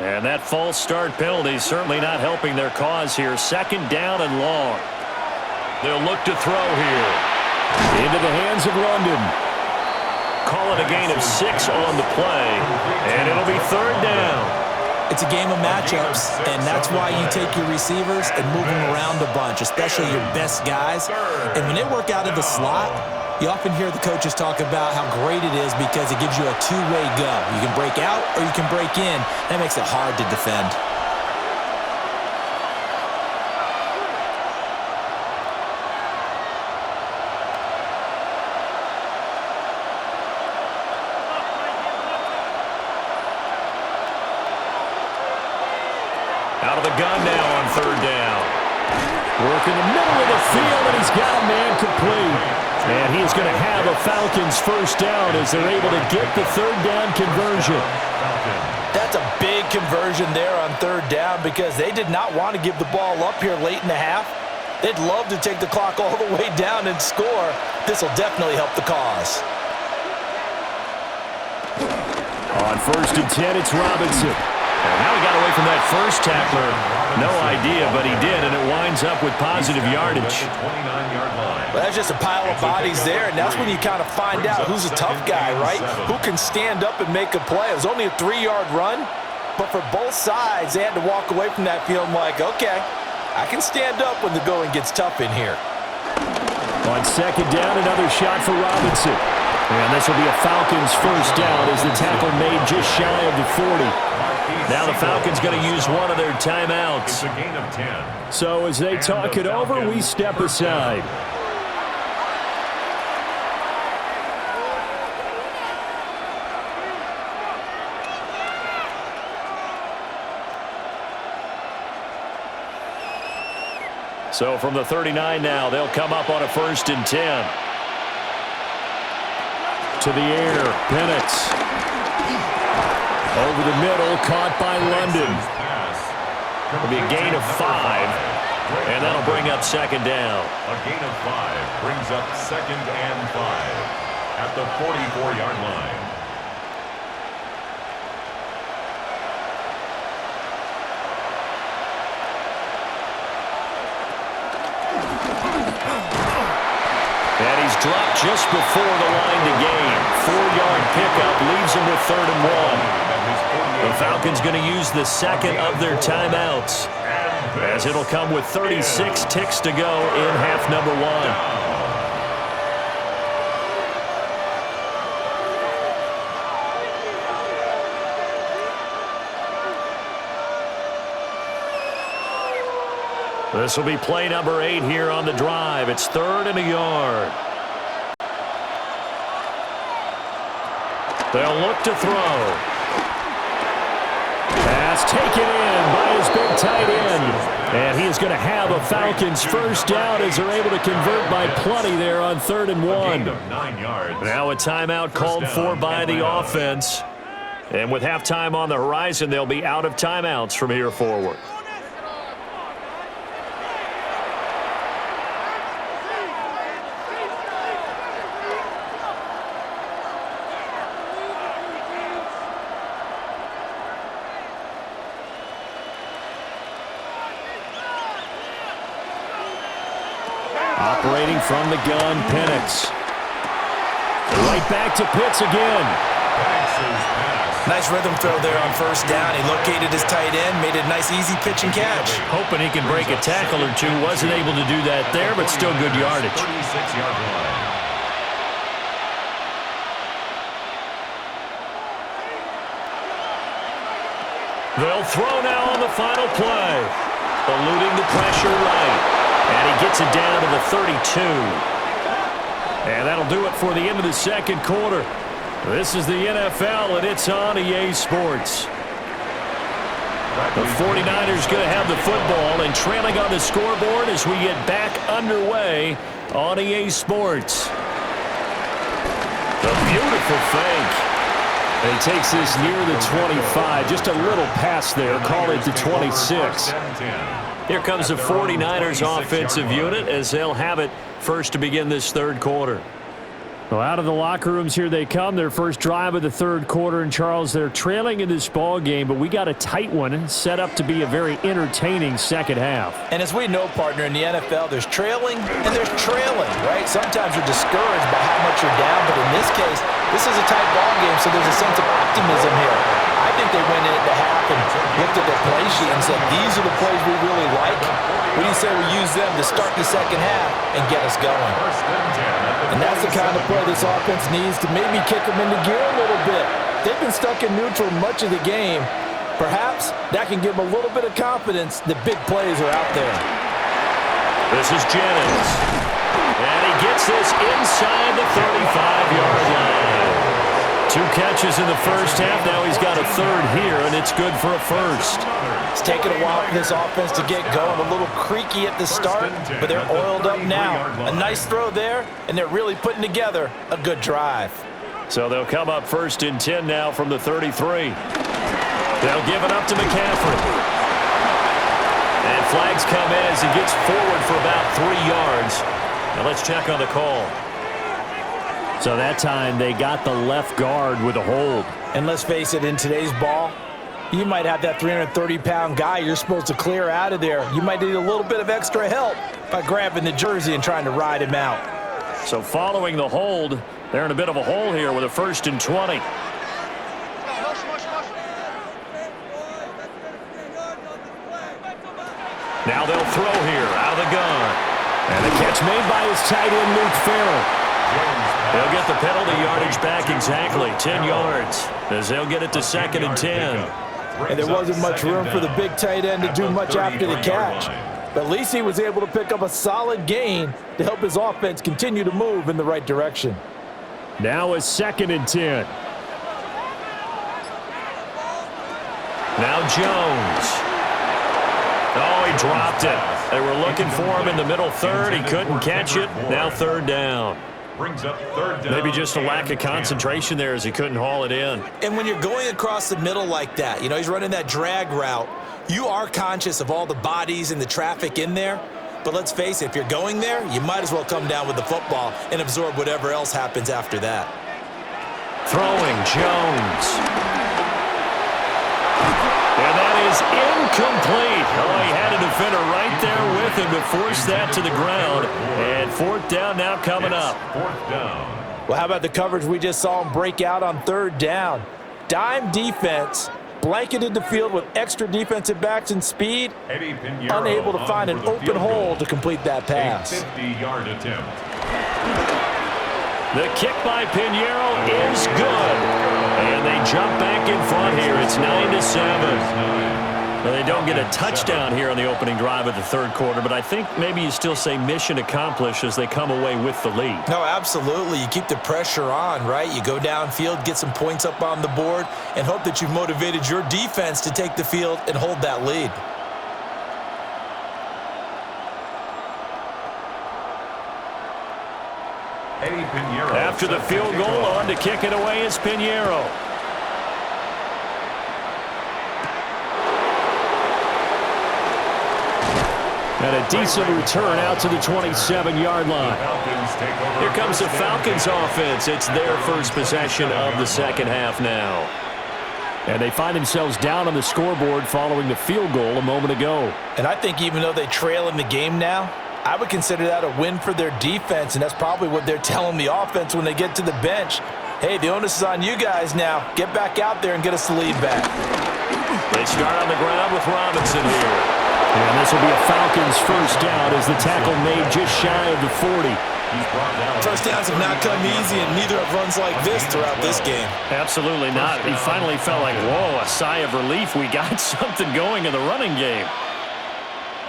And that false start penalty is certainly not helping their cause here. Second down and long. They'll look to throw here. Into the hands of London. Call it a gain of 6 on the play. And it'll be 3rd down. It's a game of matchups, and that's why you take your receivers and move them around a bunch, especially your best guys. And when they work out of the slot, you often hear the coaches talk about how great it is because it gives you a two-way go. You can break out or you can break in. That makes it hard to defend. Out of the gun now on third down. Work in the middle of the field, and he's got a man complete. And he is going to have a Falcons first down as they're able to get the third down conversion. That's a big conversion there on third down because they did not want to give the ball up here late in the half. They'd love to take the clock all the way down and score. This will definitely help the cause. On first and 10, it's Robinson. And now he got away from that first tackler. No idea, but he did, and it winds up with positive yardage. Well, that's just a pile of bodies there, and that's when you kind of find out who's a tough guy, right? Who can stand up and make a play. It was only a 3-yard run, but for both sides, they had to walk away from that feeling like, okay, I can stand up when the going gets tough in here. On second down, another shot for Robinson. And this will be a Falcons first down as the tackle made just shy of the 40. Now the Falcons going to use one of their timeouts. It's a gain of 10. So as they talk it over, we step aside. So from the 39 now, they'll come up on a first and 10. To the air, Penix. Over the middle, caught by London. It'll be a gain of 5, and that'll bring up second down. A gain of 5 brings up second and 5 at the 44-yard line. And he's dropped just before the line to gain. 4-yard pickup leaves him with third and 1. The Falcons going to use the second of their timeouts, as it'll come with 36 ticks to go in half number 1. This will be play number 8 here on the drive. It's third and a yard. They'll look to throw. Pass taken in by his big tight end. And he is going to have a Falcons first down as they're able to convert by plenty there on third and 1. Now a timeout called for by the offense. And with halftime on the horizon, they'll be out of timeouts from here forward. Operating from the gun, Penix. Right back to Pitts again. Nice rhythm throw there on first down. He located his tight end, made a nice easy pitch and catch. Hoping he can break a tackle or two. Wasn't able to do that there, but still good yardage. 36-yard line. They'll throw now on the final play. Eluding the pressure right. And he gets it down to the 32. And that'll do it for the end of the second quarter. This is the NFL, and it's on EA Sports. The 49ers going to have the football and trailing on the scoreboard as we get back underway on EA Sports. A beautiful fake. And he takes this near the 25. Just a little pass there. Call it the 26. Here comes the 49ers offensive unit as they'll have it first to begin this third quarter. Well, out of the locker rooms here they come. Their first drive of the third quarter. And, Charles, they're trailing in this ball game, but we got a tight one set up to be a very entertaining second half. And as we know, partner, in the NFL, there's trailing and there's trailing, right? Sometimes you're discouraged by how much you're down, but in this case, this is a tight ball game, so there's a sense of optimism here. I think they went into half and looked at their play sheet and said, these are the plays we really like. What do you say we use them to start the second half and get us going? And that's the kind of play this offense needs to maybe kick them into gear a little bit. They've been stuck in neutral much of the game. Perhaps that can give them a little bit of confidence that big plays are out there. This is Jennings. And he gets this inside the 35-yard line. 2 catches in the first half. Now he's got a third here, and it's good for a first. It's taken a while for this offense to get going. A little creaky at the start, but they're oiled up now. A nice throw there, and they're really putting together a good drive. So they'll come up 1st and 10 now from the 33. They'll give it up to McCaffrey. And flags come in as he gets forward for about 3 yards. Now let's check on the call. So that time they got the left guard with a hold. And let's face it, in today's ball, you might have that 330-pound guy you're supposed to clear out of there. You might need a little bit of extra help by grabbing the jersey and trying to ride him out. So following the hold, they're in a bit of a hole here with a 1st and 20. Now they'll throw here out of the gun. And a catch made by his tight end, Luke Farrell. They'll get the penalty yardage back exactly, 10 yards, as they'll get it to 2nd and 10. And there wasn't much room for the big tight end to do much after the catch. But at least he was able to pick up a solid gain to help his offense continue to move in the right direction. Now it's 2nd and 10. Now Jones. Oh, he dropped it. They were looking for him in the middle third. He couldn't catch it. Now 3rd down. Brings up 3rd down. Maybe just a lack of concentration there as he couldn't haul it in. And when you're going across the middle like that, you know, he's running that drag route, you are conscious of all the bodies and the traffic in there. But let's face it, if you're going there, you might as well come down with the football and absorb whatever else happens after that. Throwing, Jones. And that is incomplete. Oh, he had a defender right there with him to force that to the ground. And 4th down now coming up. 4th down. Well, how about the coverage we just saw him break out on 3rd down? Dime defense, blanketed the field with extra defensive backs and speed, unable to find an open hole to complete that pass. A 50-yard attempt. The kick by Pinheiro is good. And they jump back in front here. It's 9-7. Well, they don't get a touchdown here on the opening drive of the 3rd quarter, but I think maybe you still say mission accomplished as they come away with the lead. No, absolutely. You keep the pressure on, right? You go downfield, get some points up on the board, and hope that you've motivated your defense to take the field and hold that lead. After the field goal, on to kick it away is Pinheiro. And a decent return out to the 27-yard line. Here comes the Falcons offense. It's their first possession of the second half now. And they find themselves down on the scoreboard following the field goal a moment ago. And I think even though they trail in the game now, I would consider that a win for their defense, and that's probably what they're telling the offense when they get to the bench. Hey, the onus is on you guys now. Get back out there and get us the lead back. They start on the ground with Robinson here. And this will be a Falcons first down as the tackle made just shy of the 40. First downs have not come easy, and neither have runs like this throughout this game. Absolutely not. He finally felt like, whoa, a sigh of relief. We got something going in the running game.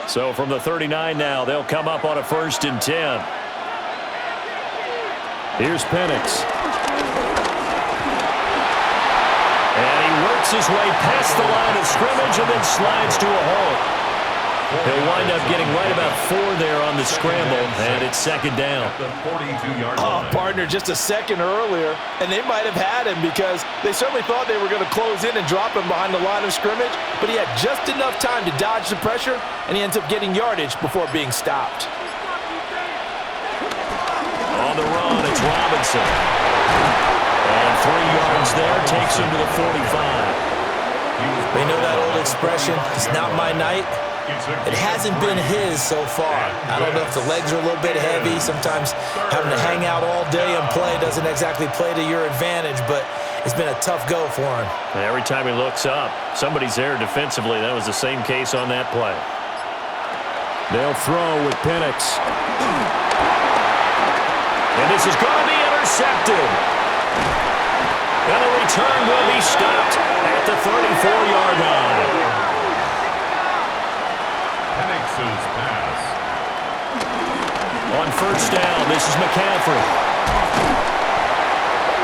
So from the 39 now, they'll come up on a 1st and 10. Here's Penix. And he works his way past the line of scrimmage and then slides to a halt. He'll wind up getting right about 4 there on the scramble, and it's 2nd down. Oh, partner, just a second earlier, and they might have had him because they certainly thought they were going to close in and drop him behind the line of scrimmage, but he had just enough time to dodge the pressure, and he ends up getting yardage before being stopped. On the run, it's Robinson. And 3 yards there takes him to the 45. They know that old expression, it's not my night. It hasn't been his so far. I don't know if the legs are a little bit heavy. Sometimes having to hang out all day and play doesn't exactly play to your advantage, but It's been a tough go for him. Every time he looks up, somebody's there defensively. That was the same case on that play. They'll throw with Penix. And this is going to be intercepted. And the return will be stopped at the 34-yard line. Penix's pass. On first down, this is McCaffrey.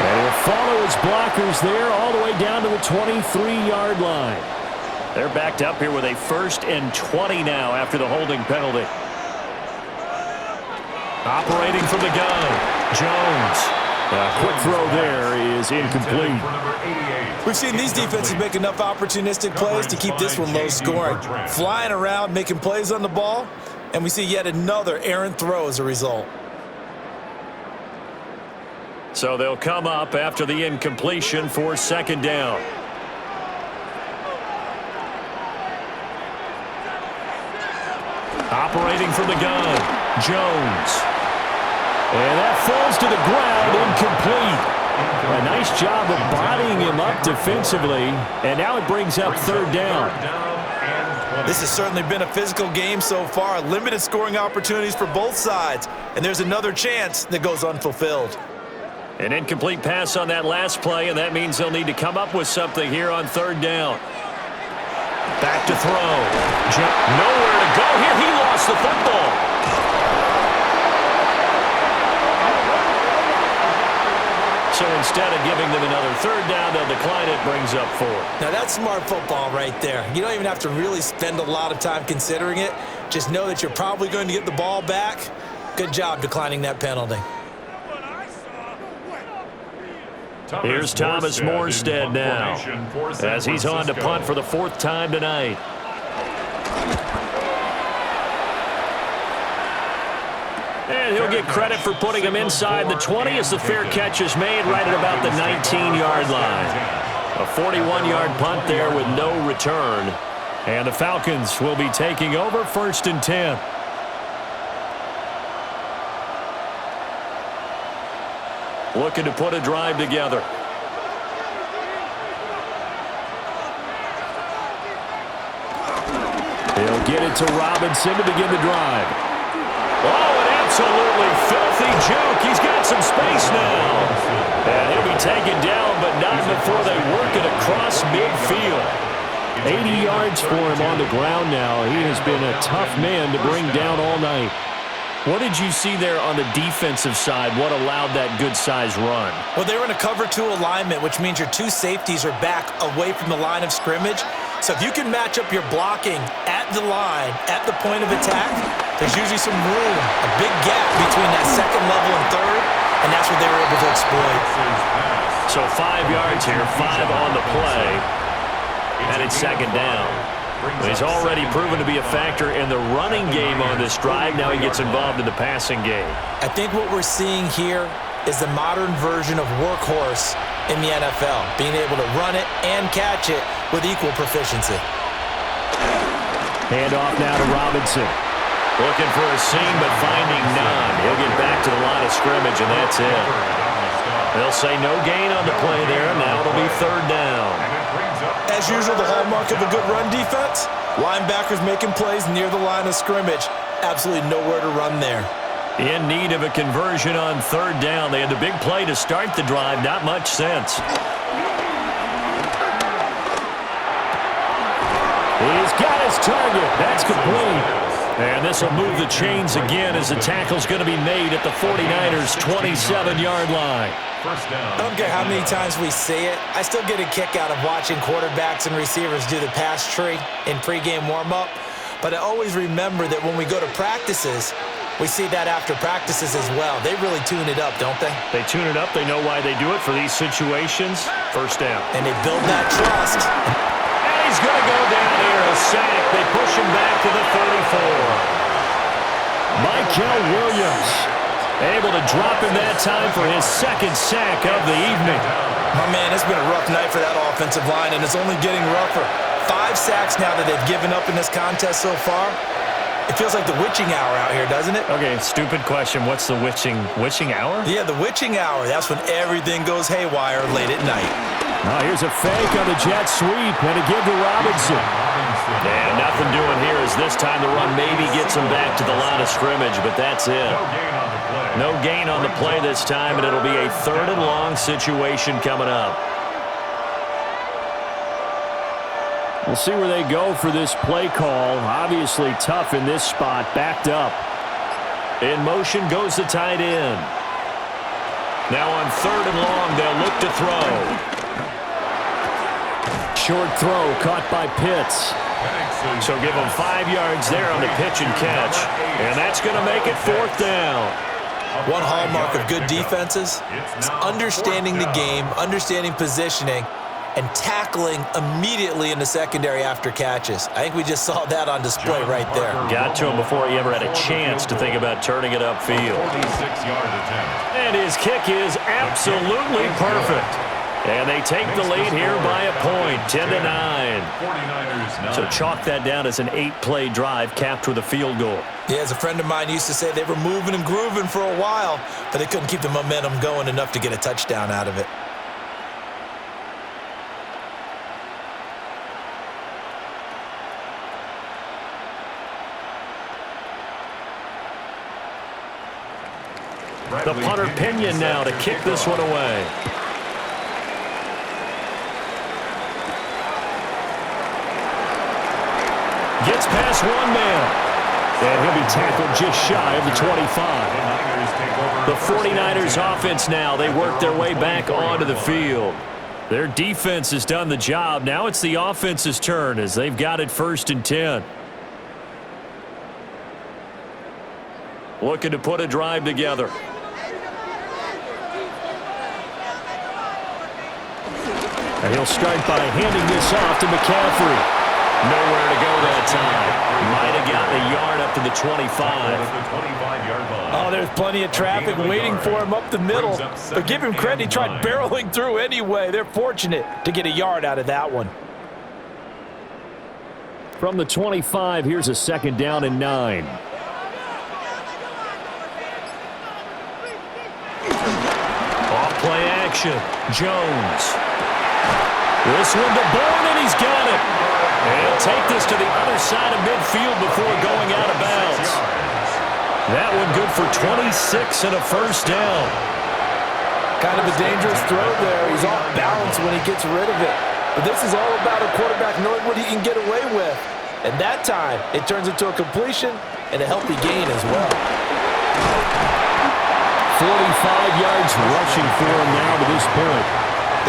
And he'll follow his blockers there all the way down to the 23-yard line. They're backed up here with a 1st and 20 now after the holding penalty. Operating from the gun, Jones. A quick throw there is incomplete. We've seen these defenses make enough opportunistic plays to keep this one low scoring. Flying around, making plays on the ball, and we see yet another errant throw as a result. So they'll come up after the incompletion for 2nd down. Operating from the gun, Jones. And that falls to the ground, incomplete. A nice job of bodying him up defensively, and now it brings up 3rd down. This has certainly been a physical game so far. Limited scoring opportunities for both sides, and there's another chance that goes unfulfilled. An incomplete pass on that last play, and that means they'll need to come up with something here on 3rd down. Back to throw. Nowhere to go here. He lost the football. So instead of giving them another 3rd down, they'll decline it, brings up 4. Now that's smart football right there. You don't even have to really spend a lot of time considering it. Just know that you're probably going to get the ball back. Good job declining that penalty. Here's Thomas Morstead now, as he's on to punt for the 4th time tonight. And he'll get credit for putting him inside the 20 as the fair catch is made right at about the 19-yard line. A 41-yard punt there with no return. And the Falcons will be taking over 1st and 10. Looking to put a drive together. He'll get it to Robinson to begin the drive. Oh, an absolutely filthy juke. He's got some space now. And he'll be taken down, but not before they work it across midfield. 80 yards for him on the ground now. He has been a tough man to bring down all night. What did you see there on the defensive side? What allowed that good-sized run? Well, they were in a cover 2 alignment, which means your 2 safeties are back away from the line of scrimmage. So if you can match up your blocking at the line, at the point of attack, there's usually some room, a big gap between that 2nd level and 3rd, and that's what they were able to exploit. So 5 yards here, 5 on the play, and it's 2nd down. He's already proven to be a factor in the running game on this drive. Now he gets involved in the passing game. I think what we're seeing here is the modern version of workhorse in the NFL, being able to run it and catch it with equal proficiency. Hand off now to Robinson. Looking for a seam, but finding none. He'll get back to the line of scrimmage, and that's it. They'll say no gain on the play there. Now it'll be 3rd down. As usual, the hallmark of a good run defense, linebackers making plays near the line of scrimmage. Absolutely nowhere to run there. In need of a conversion on 3rd down. They had the big play to start the drive. Not much sense. He's got his target. That's complete. And this will move the chains again as the tackle's going to be made at the 49ers' 27-yard line. I don't care how many times we say it, I still get a kick out of watching quarterbacks and receivers do the pass tree in pregame warm-up. But I always remember that when we go to practices, we see that after practices as well. They really tune it up, don't they? They tune it up. They know why they do it for these situations. 1st down. And they build that trust. And he's going to go down here, a sack. They push him back to the 34. Michael Williams able to drop him that time for his 2nd sack of the evening. My man, it's been a rough night for that offensive line, and it's only getting rougher. 5 sacks now that they've given up in this contest so far. It feels like the witching hour out here, doesn't it? Okay, stupid question. What's the witching hour? Yeah, the witching hour. That's when everything goes haywire late at night. Now here's a fake on the jet sweep and a give to Robinson. And nothing doing here as this time the run maybe gets him back to the line of scrimmage, but that's it. No gain on the play this time, and it'll be a 3rd and long situation coming up. We'll see where they go for this play call. Obviously tough in this spot, backed up. In motion goes the tight end. Now on 3rd and long, they'll look to throw. Short throw caught by Pitts. So give them 5 yards there on the pitch and catch. And that's going to make it 4th down. One hallmark of good defenses is understanding the game, understanding positioning, and tackling immediately in the secondary after catches. I think we just saw that on display right there. Got to him before he ever had a chance to think about turning it upfield. 46-yard attempt. And his kick is absolutely perfect. And they take the lead here by a point, 10-9. 49ers 9. So chalk that down as an 8-play drive capped with a field goal. Yeah, as a friend of mine used to say, they were moving and grooving for a while, but they couldn't keep the momentum going enough to get a touchdown out of it. The punter Pinion now to kick this one away. Gets past one man. And he'll be tackled just shy of the 25. The 49ers offense now, they work their way back onto the field. Their defense has done the job. Now it's the offense's turn as they've got it 1st and 10. Looking to put a drive together. And he'll start by handing this off to McCaffrey. Nowhere to go that time. Might have gotten a yard up to the 25. Oh, there's plenty of traffic waiting for him up the middle. But give him credit, he tried barreling through anyway. They're fortunate to get a yard out of that one. From the 25, here's a 2nd down and 9. Off play action. Jones. This one to Bourne, and he's got it. And he'll take this to the other side of midfield before going out of bounds. That one good for 26 and a 1st down. Kind of a dangerous throw there. He's off balance when he gets rid of it. But this is all about a quarterback knowing what he can get away with. And that time, it turns into a completion and a healthy gain as well. 45 yards rushing for him now to this point.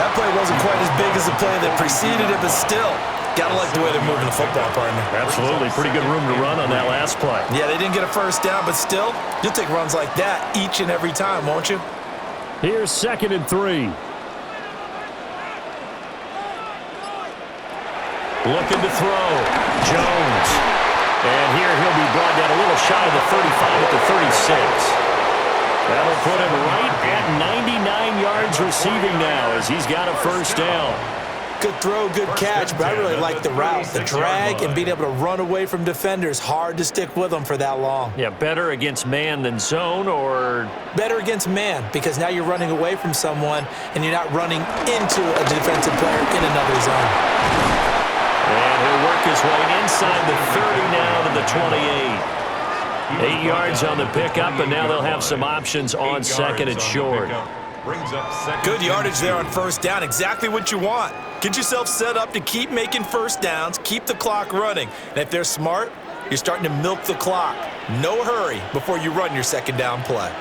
That play wasn't quite as big as the play that preceded it, but still, gotta like the way they're moving the football, partner. Absolutely. Pretty good room to run on that last play. Yeah, they didn't get a 1st down, but still, you'll take runs like that each and every time, won't you? Here's 2nd and 3. Looking to throw. Jones. And here he'll be brought down a little shy of the 35 at the 36. That'll put him right at 99 yards receiving now as he's got a 1st down. Good throw, good catch, but I really like the route. The drag and being able to run away from defenders, hard to stick with them for that long. Yeah, better against man than zone, or? Better against man, because now you're running away from someone and you're not running into a defensive player in another zone. And he'll work his way inside the 30 now to the 28. 8 yards on the pickup, and now they'll have some options on 2nd and short. Good yardage there on 1st down. Exactly what you want. Get yourself set up to keep making 1st downs, keep the clock running. And if they're smart, you're starting to milk the clock. No hurry before you run your 2nd down play.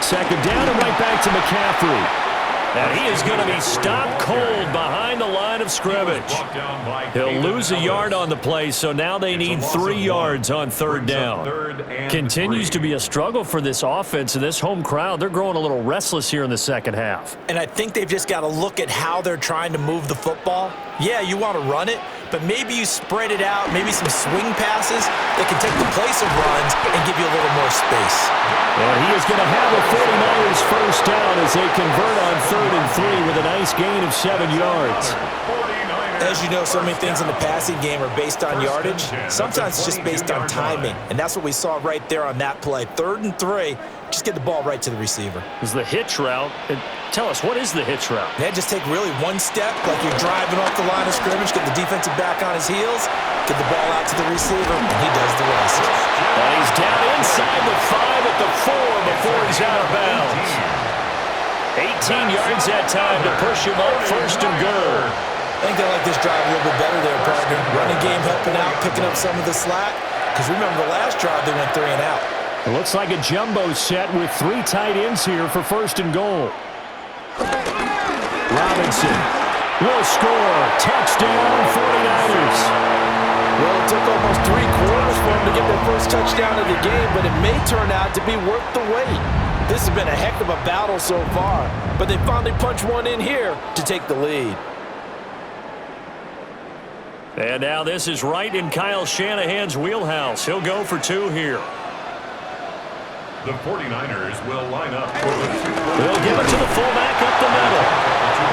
2nd down and right back to McCaffrey. And he is going to be stopped cold behind the line of scrimmage. He'll lose a yard on the play, so now they need 3 yards on 3rd down. Continues to be a struggle for this offense and this home crowd. They're growing a little restless here in the 2nd half. And I think they've just got to look at how they're trying to move the football. Yeah, you want to run it, but maybe you spread it out, maybe some swing passes that can take the place of runs and give you a little more space. And he is going to have a 49ers 1st down as they convert on 3rd and 3 with a nice gain of 7 yards. As you know, so many things in the passing game are based on yardage. Sometimes it's just based on timing, and that's what we saw right there on that play. 3rd and 3, just get the ball right to the receiver. Is the hitch route. Tell us, what is the hitch route? Yeah, just take really one step, like you're driving off the line of scrimmage, get the defensive back on his heels, get the ball out to the receiver, and he does the rest. And he's down inside the 5 at the 4 before he's out of bounds. 18 yards that time to push him up 1st and goal. I think they like this drive a little bit better there, partner. Running game helping out, picking up some of the slack. Because remember, the last drive they went 3 and out. It looks like a jumbo set with 3 tight ends here for 1st and goal. Robinson will score. Touchdown, 49ers. Well, it took almost 3 quarters for them to get their first touchdown of the game, but it may turn out to be worth the wait. This has been a heck of a battle so far, but they finally punched one in here to take the lead. And now this is right in Kyle Shanahan's wheelhouse. He'll go for 2 here. The 49ers will line up for the 2. They'll give it to the fullback up the middle.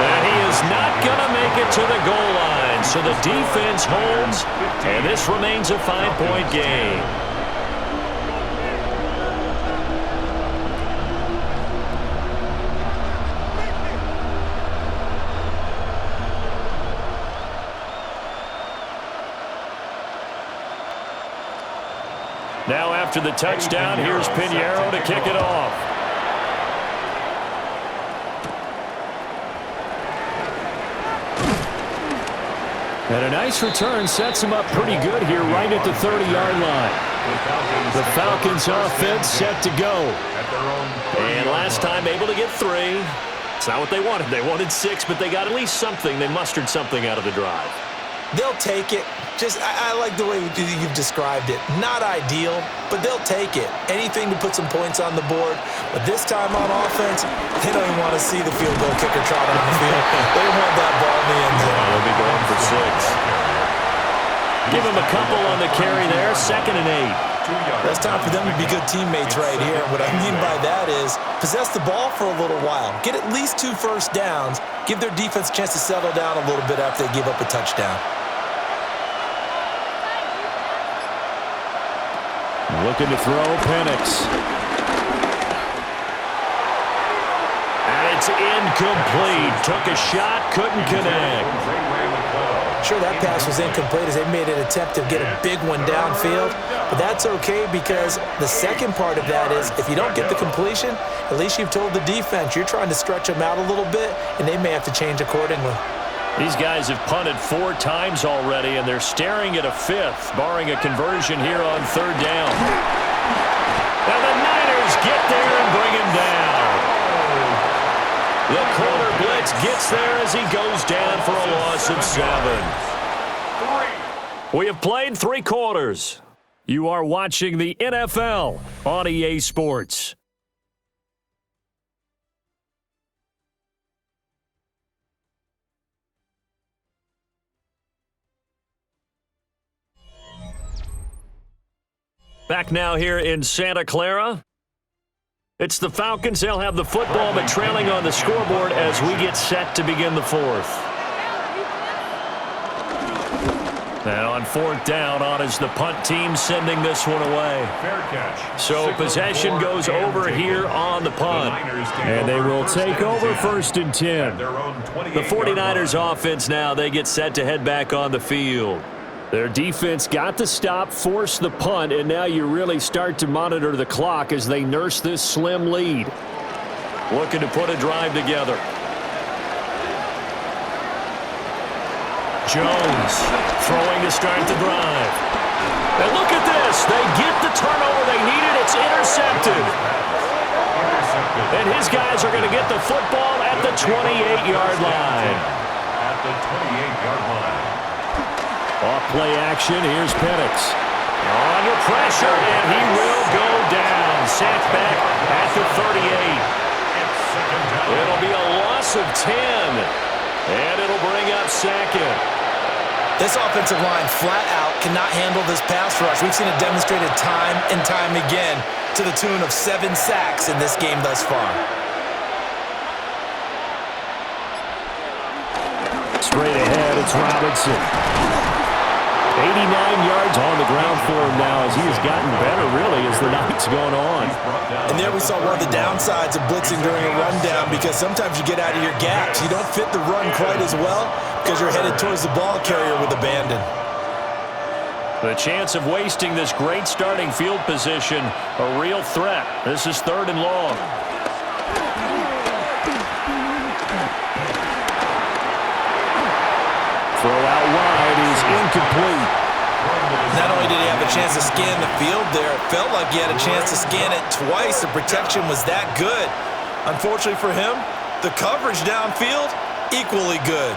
And he is not going to make it to the goal line. So the defense holds, and this remains a 5-point game. Now after the touchdown, here's Pinheiro to kick it off. And a nice return sets him up pretty good here right at the 30-yard line. The Falcons offense set to go. And last time able to get 3. It's not what they wanted. They wanted 6, but they got at least something. They mustered something out of the drive. They'll take it. I like the way you've described it. Not ideal, but they'll take it. Anything to put some points on the board. But this time on offense, they don't even want to see the field goal kicker trotting on the field. They want that ball in the end zone. They'll be going for 6. Give him a couple on the carry there. 2nd and 8. It's time for them to be good teammates right here. What I mean by that is possess the ball for a little while. Get at least 2 first downs. Give their defense a chance to settle down a little bit after they give up a touchdown. Looking to throw, Penix. And it's incomplete. Took a shot, couldn't connect. Sure, that pass was incomplete as they made an attempt to get a big one downfield. But that's okay because the second part of that is if you don't get the completion, at least you've told the defense you're trying to stretch them out a little bit, and they may have to change accordingly. These guys have punted 4 times already, and they're staring at a 5th, barring a conversion here on 3rd down. And the Niners get there and bring him down. The corner blitz gets there as he goes down for a loss of 7. We have played 3 quarters. You are watching the NFL on EA Sports. Back now here in Santa Clara. It's the Falcons. They'll have the football, but trailing on the scoreboard as we get set to begin the 4th. And on 4th down, on is the punt team sending this one away. Fair catch. So possession goes over here on the punt. And they will take over 1st and 10. The 49ers offense now, they get set to head back on the field. Their defense got the stop, forced the punt, and now you really start to monitor the clock as they nurse this slim lead. Looking to put a drive together. Jones throwing to start the drive. And look at this. They get the turnover they needed. It's intercepted. And his guys are going to get the football at the 28-yard line. At the 28-yard line. Off play action, here's Penix. Under pressure, and he will go down. Sacked back at the 38. It'll be a loss of 10. And it'll bring up 2nd. This offensive line flat out cannot handle this pass rush. We've seen it demonstrated time and time again to the tune of 7 sacks in this game thus far. Straight ahead It's Robinson. 89 yards on the ground for him now as he has gotten better, really, as the night's gone on. And there we saw one of the downsides of blitzing during a rundown, because sometimes you get out of your gaps. You don't fit the run quite as well because you're headed towards the ball carrier with abandon. The chance of wasting this great starting field position, a real threat. This is 3rd and long. Throw out wide is incomplete. Not only did he have a chance to scan the field there, it felt like he had a chance to scan it twice. The protection was that good. Unfortunately for him, the coverage downfield, equally good.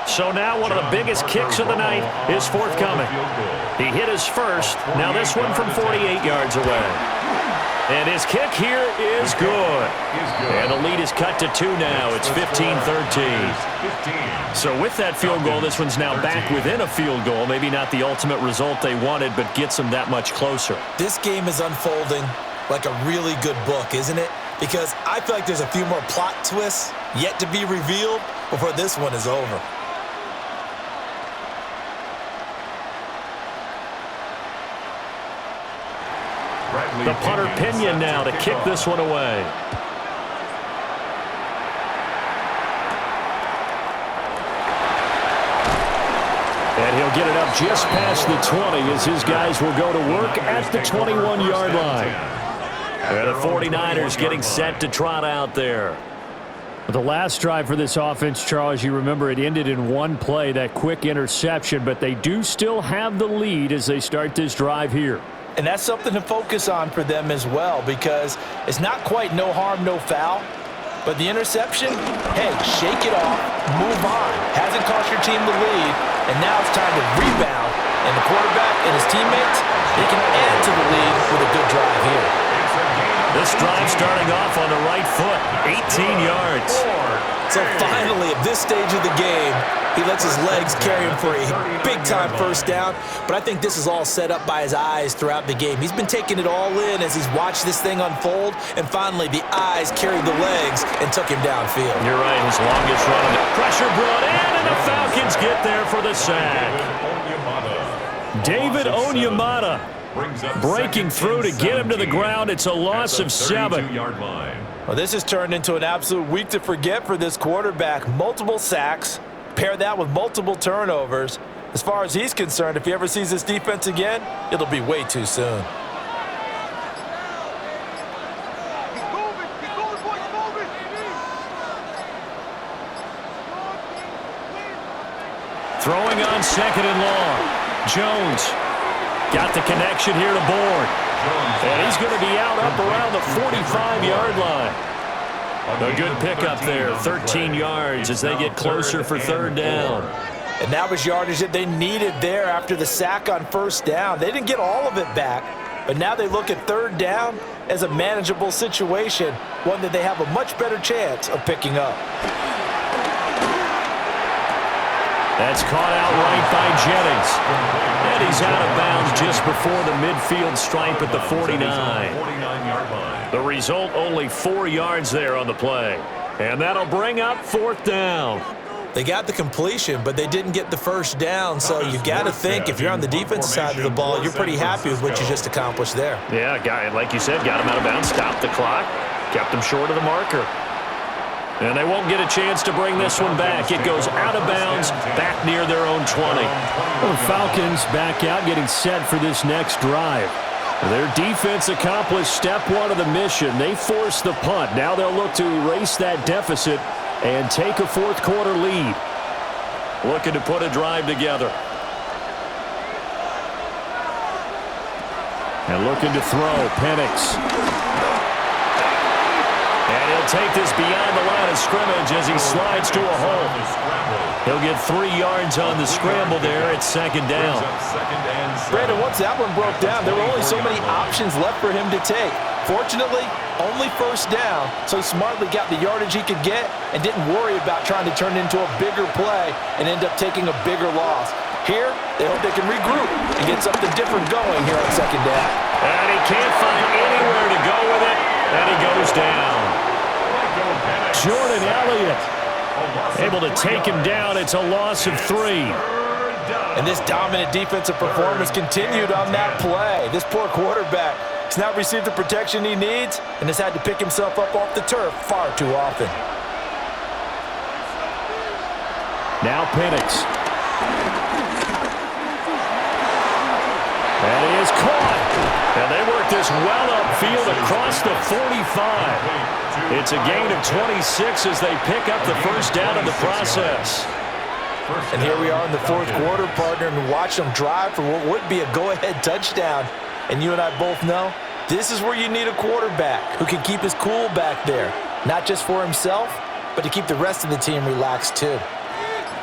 So now one of the biggest kicks of the night is forthcoming. He hit his first. Now this one from 48 yards away. And his kick here is good. And the lead is cut to 2 now. It's 15-13. So with that field goal, this one's now back within a field goal. Maybe not the ultimate result they wanted, but gets them that much closer. This game is unfolding like a really good book, isn't it? Because I feel like there's a few more plot twists yet to be revealed before this one is over. The punter Pinion now to kick this one away. And he'll get it up just past the 20 as his guys will go to work at the 21-yard line. And the 49ers getting set to trot out there. The last drive for this offense, Charles, you remember it ended in one play, that quick interception, but they do still have the lead as they start this drive here. And that's something to focus on for them as well, because it's not quite no harm, no foul. But the interception, hey, shake it off, move on. Hasn't cost your team the lead, and now it's time to rebound. And the quarterback and his teammates, they can add to the lead with a good drive here. This drive starting off on the right foot, 18 yards. So finally, at this stage of the game, he lets his legs carry him for a big-time first down. But I think this is all set up by his eyes throughout the game. He's been taking it all in as he's watched this thing unfold. And finally, the eyes carried the legs and took him downfield. You're right, his longest run. Pressure brought in, and the Falcons get there for the sack. David Onyemata breaking through to get him to the ground. It's a loss of 7. Well, this has turned into an absolute week to forget for this quarterback. Multiple sacks. Pair that with multiple turnovers. As far as he's concerned, if he ever sees this defense again, it'll be way too soon. Throwing on 2nd and long. Jones got the connection here to Bourne. And he's going to be out up around the 45-yard line. A good pickup there, 13 yards as they get closer for 3rd down. And that was yardage that they needed there after the sack on 1st down. They didn't get all of it back, but now they look at 3rd down as a manageable situation, one that they have a much better chance of picking up. That's caught out right by Jennings. And he's out of bounds just before the midfield stripe at the 49. The result, only 4 yards there on the play. And that'll bring up 4th down. They got the completion, but they didn't get the first down. So you got to think, if you're on the defensive side of the ball, you're pretty happy with what you just accomplished there. Yeah, like you said, got him out of bounds, stopped the clock, kept him short of the marker. And they won't get a chance to bring this one back. It goes out of bounds, back near their own 20. Well, the Falcons back out, getting set for this next drive. Their defense accomplished step 1 of the mission. They forced the punt. Now they'll look to erase that deficit and take a 4th quarter lead. Looking to put a drive together. And looking to throw, Penix. And he'll take this beyond the line of scrimmage as he slides to a hole. He'll get 3 yards on the scramble there at 2nd down. Brandon, once that one broke down, there were only so many options left for him to take. Fortunately, only 1st down, so he smartly got the yardage he could get and didn't worry about trying to turn it into a bigger play and end up taking a bigger loss. Here, they hope they can regroup and get something different going here on 2nd down. And he can't find anywhere to go with it, and he goes down. Jordan Elliott Able to take him down. It's a loss of 3. And this dominant defensive performance continued on that play. This poor quarterback has not received the protection he needs and has had to pick himself up off the turf far too often. Now Penix. And he is caught. And they work this well upfield across the 45. It's a gain of 26 as they pick up the first down in the process. And here we are in the fourth quarter, partner, and watch them drive for what would be a go-ahead touchdown. And you and I both know this is where you need a quarterback who can keep his cool back there, not just for himself, but to keep the rest of the team relaxed too.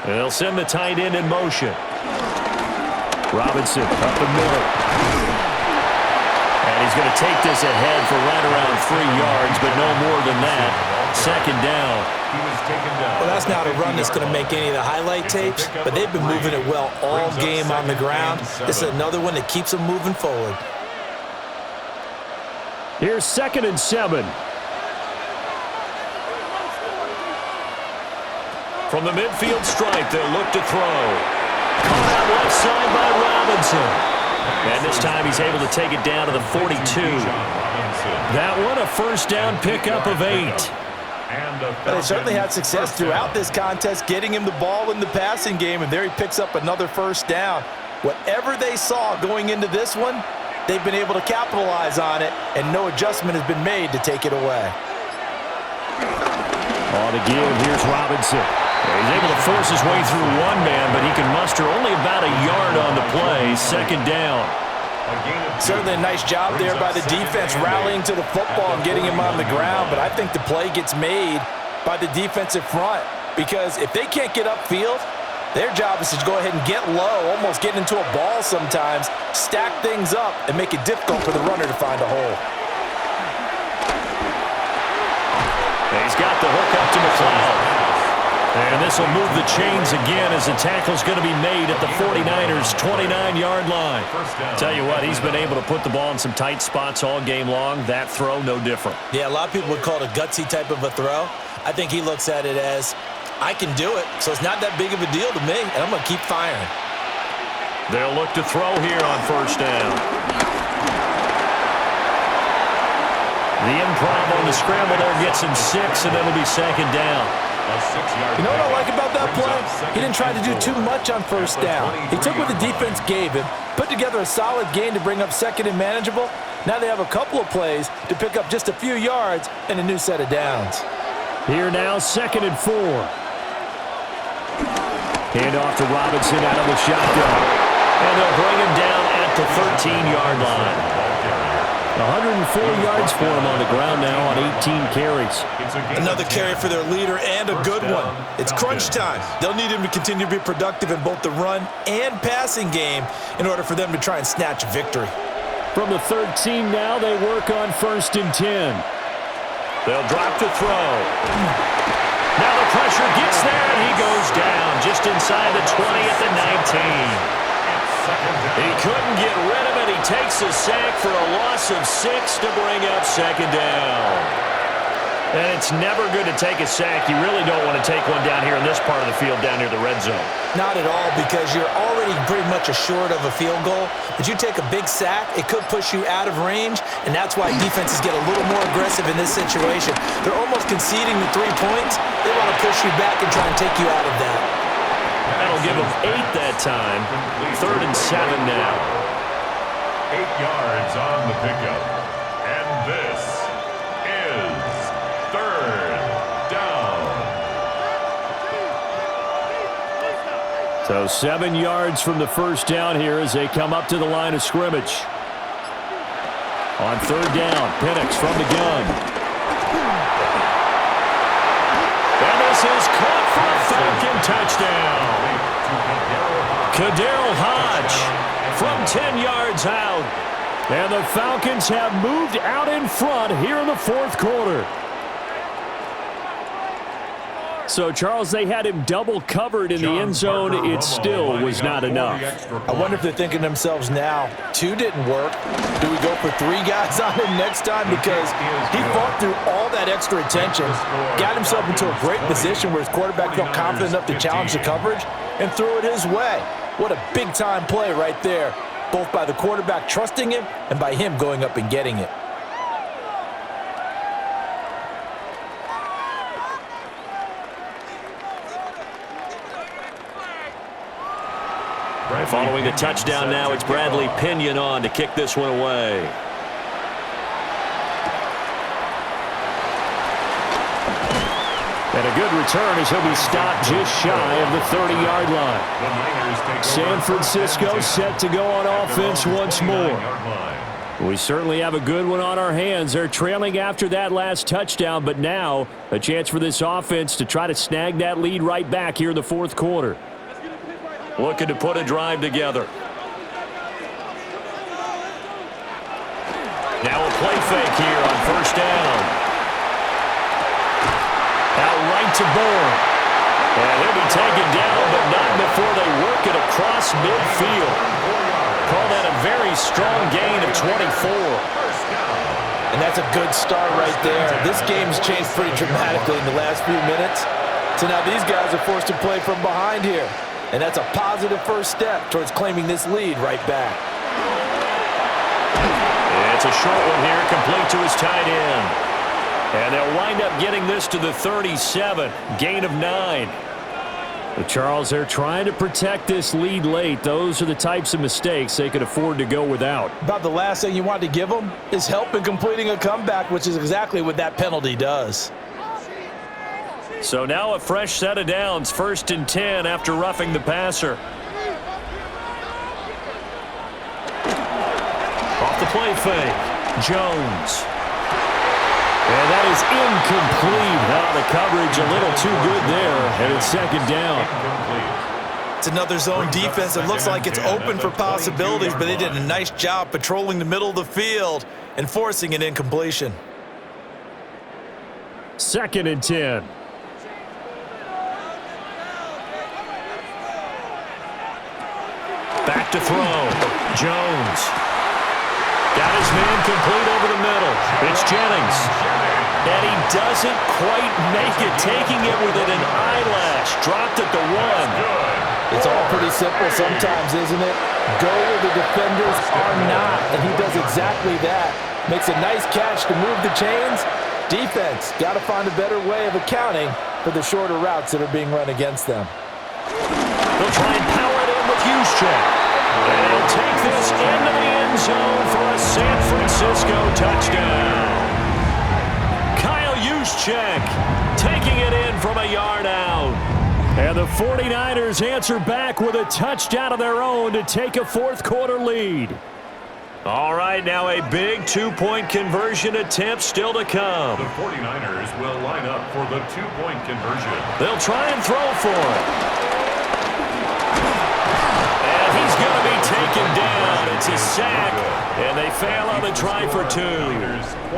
They'll send the tight end in motion. Robinson up the middle. And he's going to take this ahead for right around 3 yards, but no more than that. Second down. Well, that's not a run that's going to make any of the highlight tapes, but they've been moving it well all game on the ground. This is another one that keeps them moving forward. Here's 2nd and 7. From the midfield stripe, they'll look to throw. Caught out left side by Robinson. And this time he's able to take it down to the 42. That one a first down pickup of 8. But they certainly had success throughout this contest, getting him the ball in the passing game, and there he picks up another first down. Whatever they saw going into this one, they've been able to capitalize on it, and no adjustment has been made to take it away. On the give, here's Robinson. He's able to force his way through one man, but he can muster only about a yard on the play. Second down. Certainly a nice job there by the defense rallying to the football and getting him on the ground, but I think the play gets made by the defensive front because if they can't get upfield, their job is to go ahead and get low, almost get into a ball sometimes, stack things up, and make it difficult for the runner to find a hole. He's got the hook up to McLeod. And this will move the chains again as the tackle's going to be made at the 49ers' 29-yard line. Tell you what, he's been able to put the ball in some tight spots all game long. That throw, no different. Yeah, a lot of people would call it a gutsy type of a throw. I think he looks at it as, I can do it, so it's not that big of a deal to me, and I'm going to keep firing. They'll look to throw here on first down. The improv on the scramble there gets him 6, and it'll be second down. You know what I like about that play? He didn't try to do too much on first down. He took what the defense gave him, put together a solid gain to bring up second and manageable. Now they have a couple of plays to pick up just a few yards and a new set of downs. Here now, 2nd and 4. Hand off to Robinson out of the shotgun. And they'll bring him down at the 13-yard line. 104 yards for him on the ground now on 18 carries. Another carry for their leader and a good one. It's crunch time. They'll need him to continue to be productive in both the run and passing game in order for them to try and snatch a victory. From the 13 now, they work on 1st and 10. They'll drop to throw. Now the pressure gets there, and he goes down just inside the 20 at the 19. He couldn't get rid of it. He takes a sack for a loss of 6 to bring up second down. And it's never good to take a sack. You really don't want to take one down here in this part of the field, down near the red zone. Not at all, because you're already pretty much assured of a field goal. But you take a big sack, it could push you out of range, and that's why defenses get a little more aggressive in this situation. They're almost conceding the 3 points. They want to push you back and try and take you out of that. That'll give them 8 that time. 3rd and 7 now. 8 yards on the pickup. And this is 3rd down. So 7 yards from the first down here as they come up to the line of scrimmage. On 3rd down, Penix from the gun. And this is caught for a Falcon touchdown. Kaderl Hodge from 10 yards out. And the Falcons have moved out in front here in the 4th quarter. So, Charles, they had him double covered in the end zone. It still was not enough. I wonder if they're thinking to themselves now, 2 didn't work. Do we go for 3 guys on him next time? Because he fought through all that extra attention, got himself into a great position where his quarterback felt confident enough to challenge the coverage and threw it his way. What a big-time play right there, both by the quarterback trusting him and by him going up and getting it. Following the touchdown now, it's Bradley Pinion on to kick this one away. And a good return as he'll be stopped just shy of the 30-yard line. San Francisco set to go on offense once more. We certainly have a good one on our hands. They're trailing after that last touchdown, but now a chance for this offense to try to snag that lead right back here in the fourth quarter. Looking to put a drive together. Now a play fake here on first down. Out right to Bourne. And he'll be taken down, but not before they work it across midfield. Call that a very strong gain of 24. And that's a good start right there. This game's changed pretty dramatically in the last few minutes. So now these guys are forced to play from behind here. And that's a positive first step towards claiming this lead right back. It's a short one here, complete to his tight end. And they'll wind up getting this to the 37, gain of 9. But Charles, they're trying to protect this lead late. Those are the types of mistakes they could afford to go without. About the last thing you want to give them is help in completing a comeback, which is exactly what that penalty does. So now a fresh set of downs, 1st and 10 after roughing the passer. Off the play fake, Jones. And that is incomplete. The coverage a little too good there, and it's 2nd down. It's another zone defense. It looks like it's open for possibilities, but they did a nice job patrolling the middle of the field and forcing an incompletion. 2nd and 10. Back to throw. Jones. Got his man complete over the middle. It's Jennings. And he doesn't quite make it, taking it within an eyelash. Dropped at the 1. It's all pretty simple sometimes, isn't it? Go where the defenders are not, and he does exactly that. Makes a nice catch to move the chains. Defense got to find a better way of accounting for the shorter routes that are being run against them. They'll try and power it in with Juszczyk. And he'll take this into the end zone for a San Francisco touchdown. Kyle Juszczyk taking it in from a yard out. And the 49ers answer back with a touchdown of their own to take a fourth quarter lead. All right, now a big 2-point conversion attempt still to come. The 49ers will line up for the 2-point conversion. They'll try and throw for it. And he's going to be taken down. It's a sack, and they fail on the try for 2.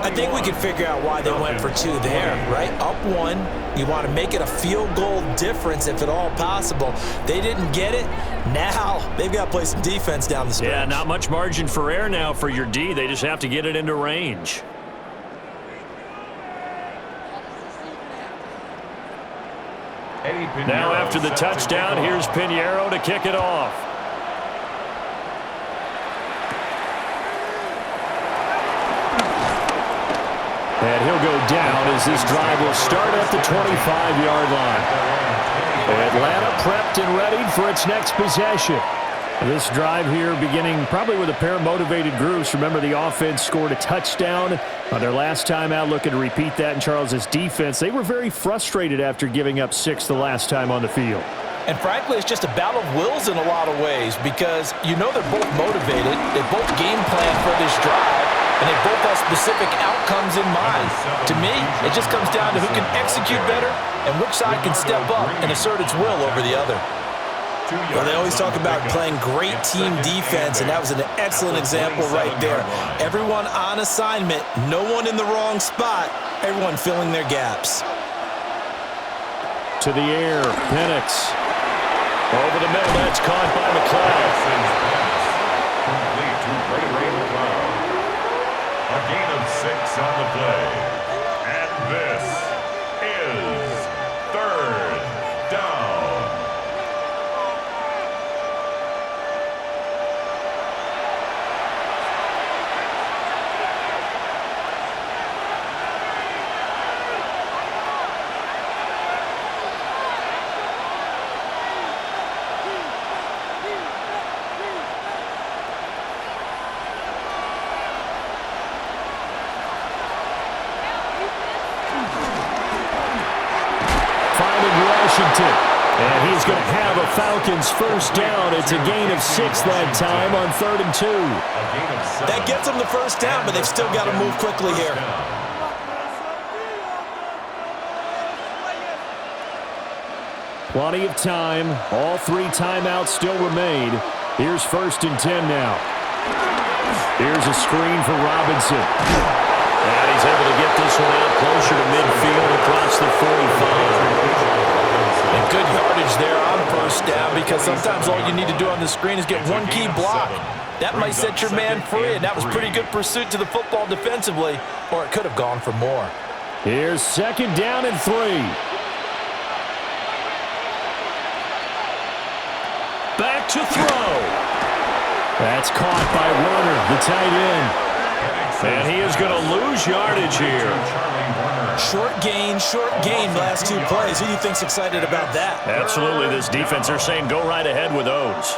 I think we can figure out why they went for 2 there, right? Up 1, you want to make it a field goal difference if at all possible. They didn't get it. Now they've got to play some defense down the stretch. Yeah, not much margin for error now for your D. They just have to get it into range. Now after the touchdown, here's Pinheiro to kick it off. And he'll go down as this drive will start at the 25-yard line. Atlanta prepped and ready for its next possession. This drive here beginning probably with a pair of motivated groups. Remember, the offense scored a touchdown on their last time out, looking to repeat that in Charles's defense. They were very frustrated after giving up 6 the last time on the field. And frankly, it's just a battle of wills in a lot of ways because you know they're both motivated. They both game plan for this drive, and they both have specific outcomes in mind. To me, it just comes down to who can execute better and which side can step up and assert its will over the other. Well, they always talk about playing great team defense, and that was an excellent example right there. Everyone on assignment, no one in the wrong spot, everyone filling their gaps. to the air. Penix. Over the middle. That's caught by McLeod. Complete to Ray McLeod. A gain of 6 on the play. And this is third down. And he's going to have a Falcons first down. It's a gain of 6 that time on 3rd and 2. That gets them the first down, but they've still got to move quickly here. Plenty of time. All 3 timeouts still remain. Here's 1st and 10 now. Here's a screen for Robinson. And he's able to get this one out closer to midfield across the 45. And good yardage there on 1st down, because sometimes all you need to do on the screen is get one key block. That might set your man free, and that was pretty good pursuit to the football defensively, or it could have gone for more. Here's 2nd down and 3. Back to throw. That's caught by Werner, the tight end. And he is going to lose yardage here. Short gain last 2 plays. Who do you think's excited about that? Absolutely. This defense, they're saying go right ahead with those.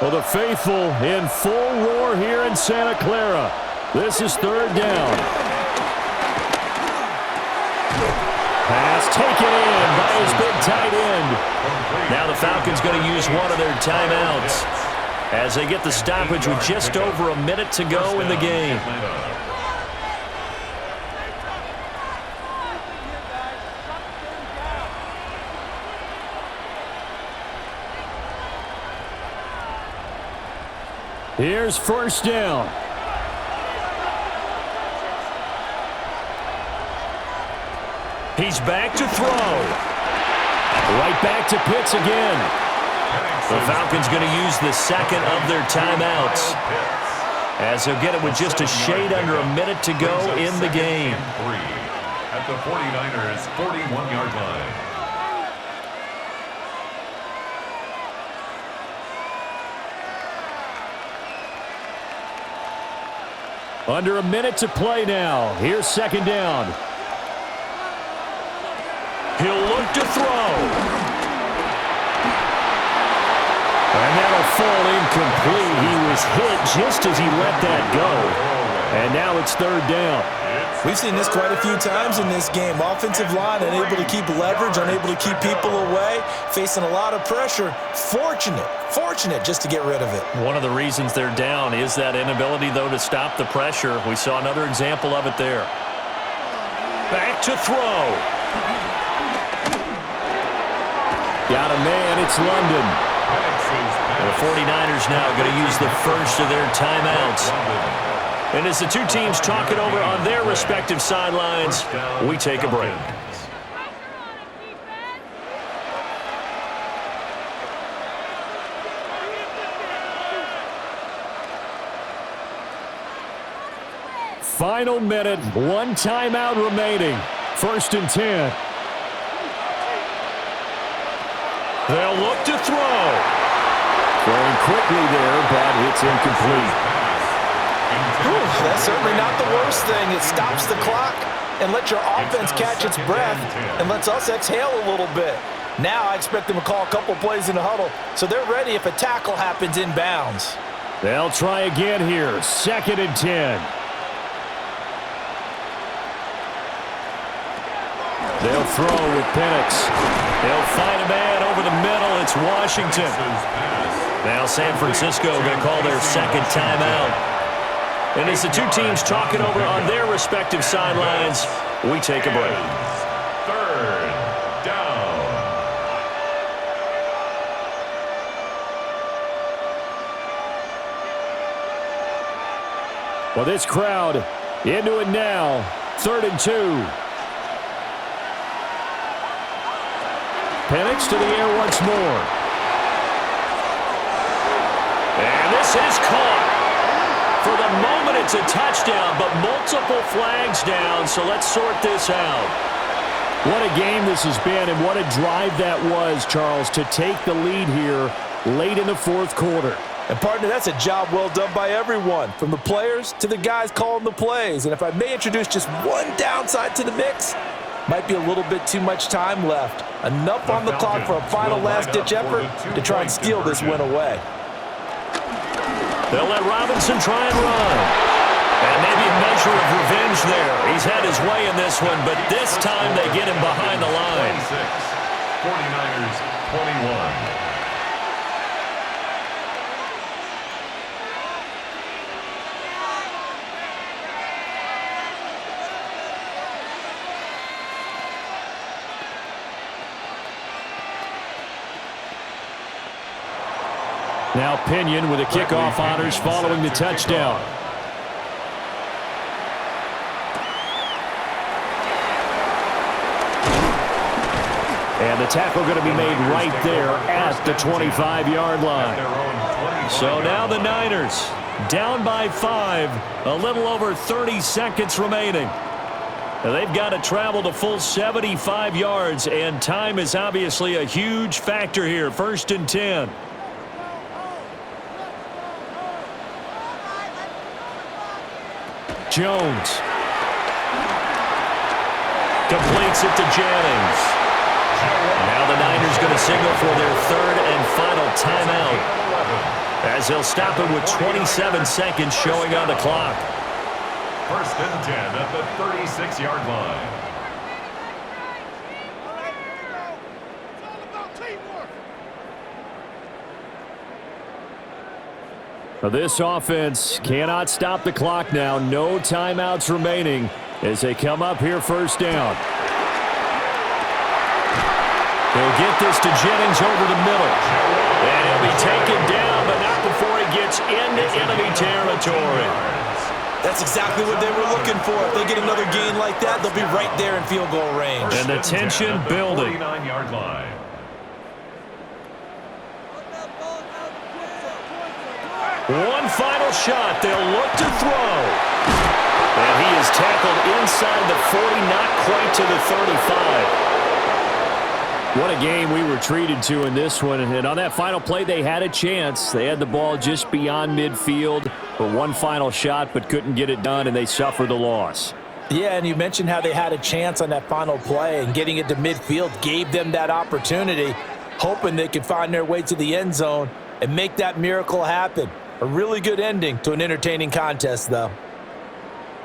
Well, the faithful in full roar here in Santa Clara. This is 3rd down. Pass taken in by his big tight end. Now the Falcons going to use one of their timeouts as they get the stoppage with just over a minute to go in the game. Here's 1st down. He's back to throw. Right back to Pitts again. The Falcons going to use the 2nd of their timeouts, as they'll get it with just a shade under a minute to go in the game. At the 49ers' 41-yard line. Under a minute to play now. Here's 2nd down. He'll look to throw. And that'll fall incomplete. He was hit just as he let that go. And now it's 3rd down. We've seen this quite a few times in this game. Offensive line unable to keep leverage, unable to keep people away, facing a lot of pressure. Fortunate just to get rid of it. One of the reasons they're down is that inability, though, to stop the pressure. We saw another example of it there. Back to throw. Got a man. It's London. The 49ers now going to use the first of their timeouts. And as the 2 teams talk it over on their respective sidelines, we take a break. Final minute, 1 timeout remaining. 1st and 10. They'll look to throw. Throwing quickly there, but it's incomplete. That's certainly not the worst thing. It stops the clock and lets your offense catch its breath and lets us exhale a little bit. Now I expect them to call a couple plays in the huddle, so they're ready if a tackle happens inbounds. They'll try again here. 2nd and 10. They'll throw with Penix. They'll find a man over the middle. It's Washington. Now San Francisco going to call their 2nd timeout. And as the 2 teams talk it over on their respective sidelines, we take a break. 3rd down. Well, this crowd into it now. 3rd and 2. Penix to the air once more. And this is caught. For the moment, it's a touchdown, but multiple flags down, so let's sort this out. What a game this has been, and what a drive that was, Charles, to take the lead here late in the fourth quarter. And, partner, that's a job well done by everyone, from the players to the guys calling the plays. And if I may introduce just one downside to the mix, might be a little bit too much time left. Enough on the clock for a final last-ditch effort to try and steal this win away. They'll let Robinson try and run. And maybe a measure of revenge there. He's had his way in this one, but this time they get him behind the line. 49ers 21. Now Pinion with the kickoff honors following the touchdown. And the tackle going to be made right there at the 25-yard line. So now the Niners down by 5, a little over 30 seconds remaining. They've got to travel the full 75 yards, and time is obviously a huge factor here. 1st and 10. Jones completes it to Jennings. Now the Niners going to signal for their 3rd and final timeout, as they'll stop it with 27 seconds showing on the clock. 1st and 10 at the 36-yard line. This offense cannot stop the clock now. No timeouts remaining as they come up here 1st down. He'll get this to Jennings over the middle. And he'll be taken down, but not before he gets into enemy territory. That's exactly what they were looking for. If they get another gain like that, they'll be right there in field goal range. And the tension building. 49-yard line. One final shot. They'll look to throw. And he is tackled inside the 40, not quite to the 35. What a game we were treated to in this one. And on that final play, they had a chance. They had the ball just beyond midfield for one final shot, but couldn't get it done, and they suffered the loss. Yeah, and you mentioned how they had a chance on that final play, and getting it to midfield gave them that opportunity, hoping they could find their way to the end zone and make that miracle happen. A really good ending to an entertaining contest, though.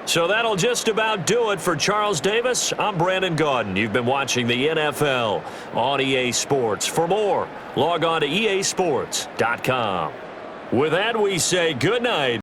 So that'll just about do it for Charles Davis. I'm Brandon Gaudin. You've been watching the NFL on EA Sports. For more, log on to easports.com. With that, we say good night.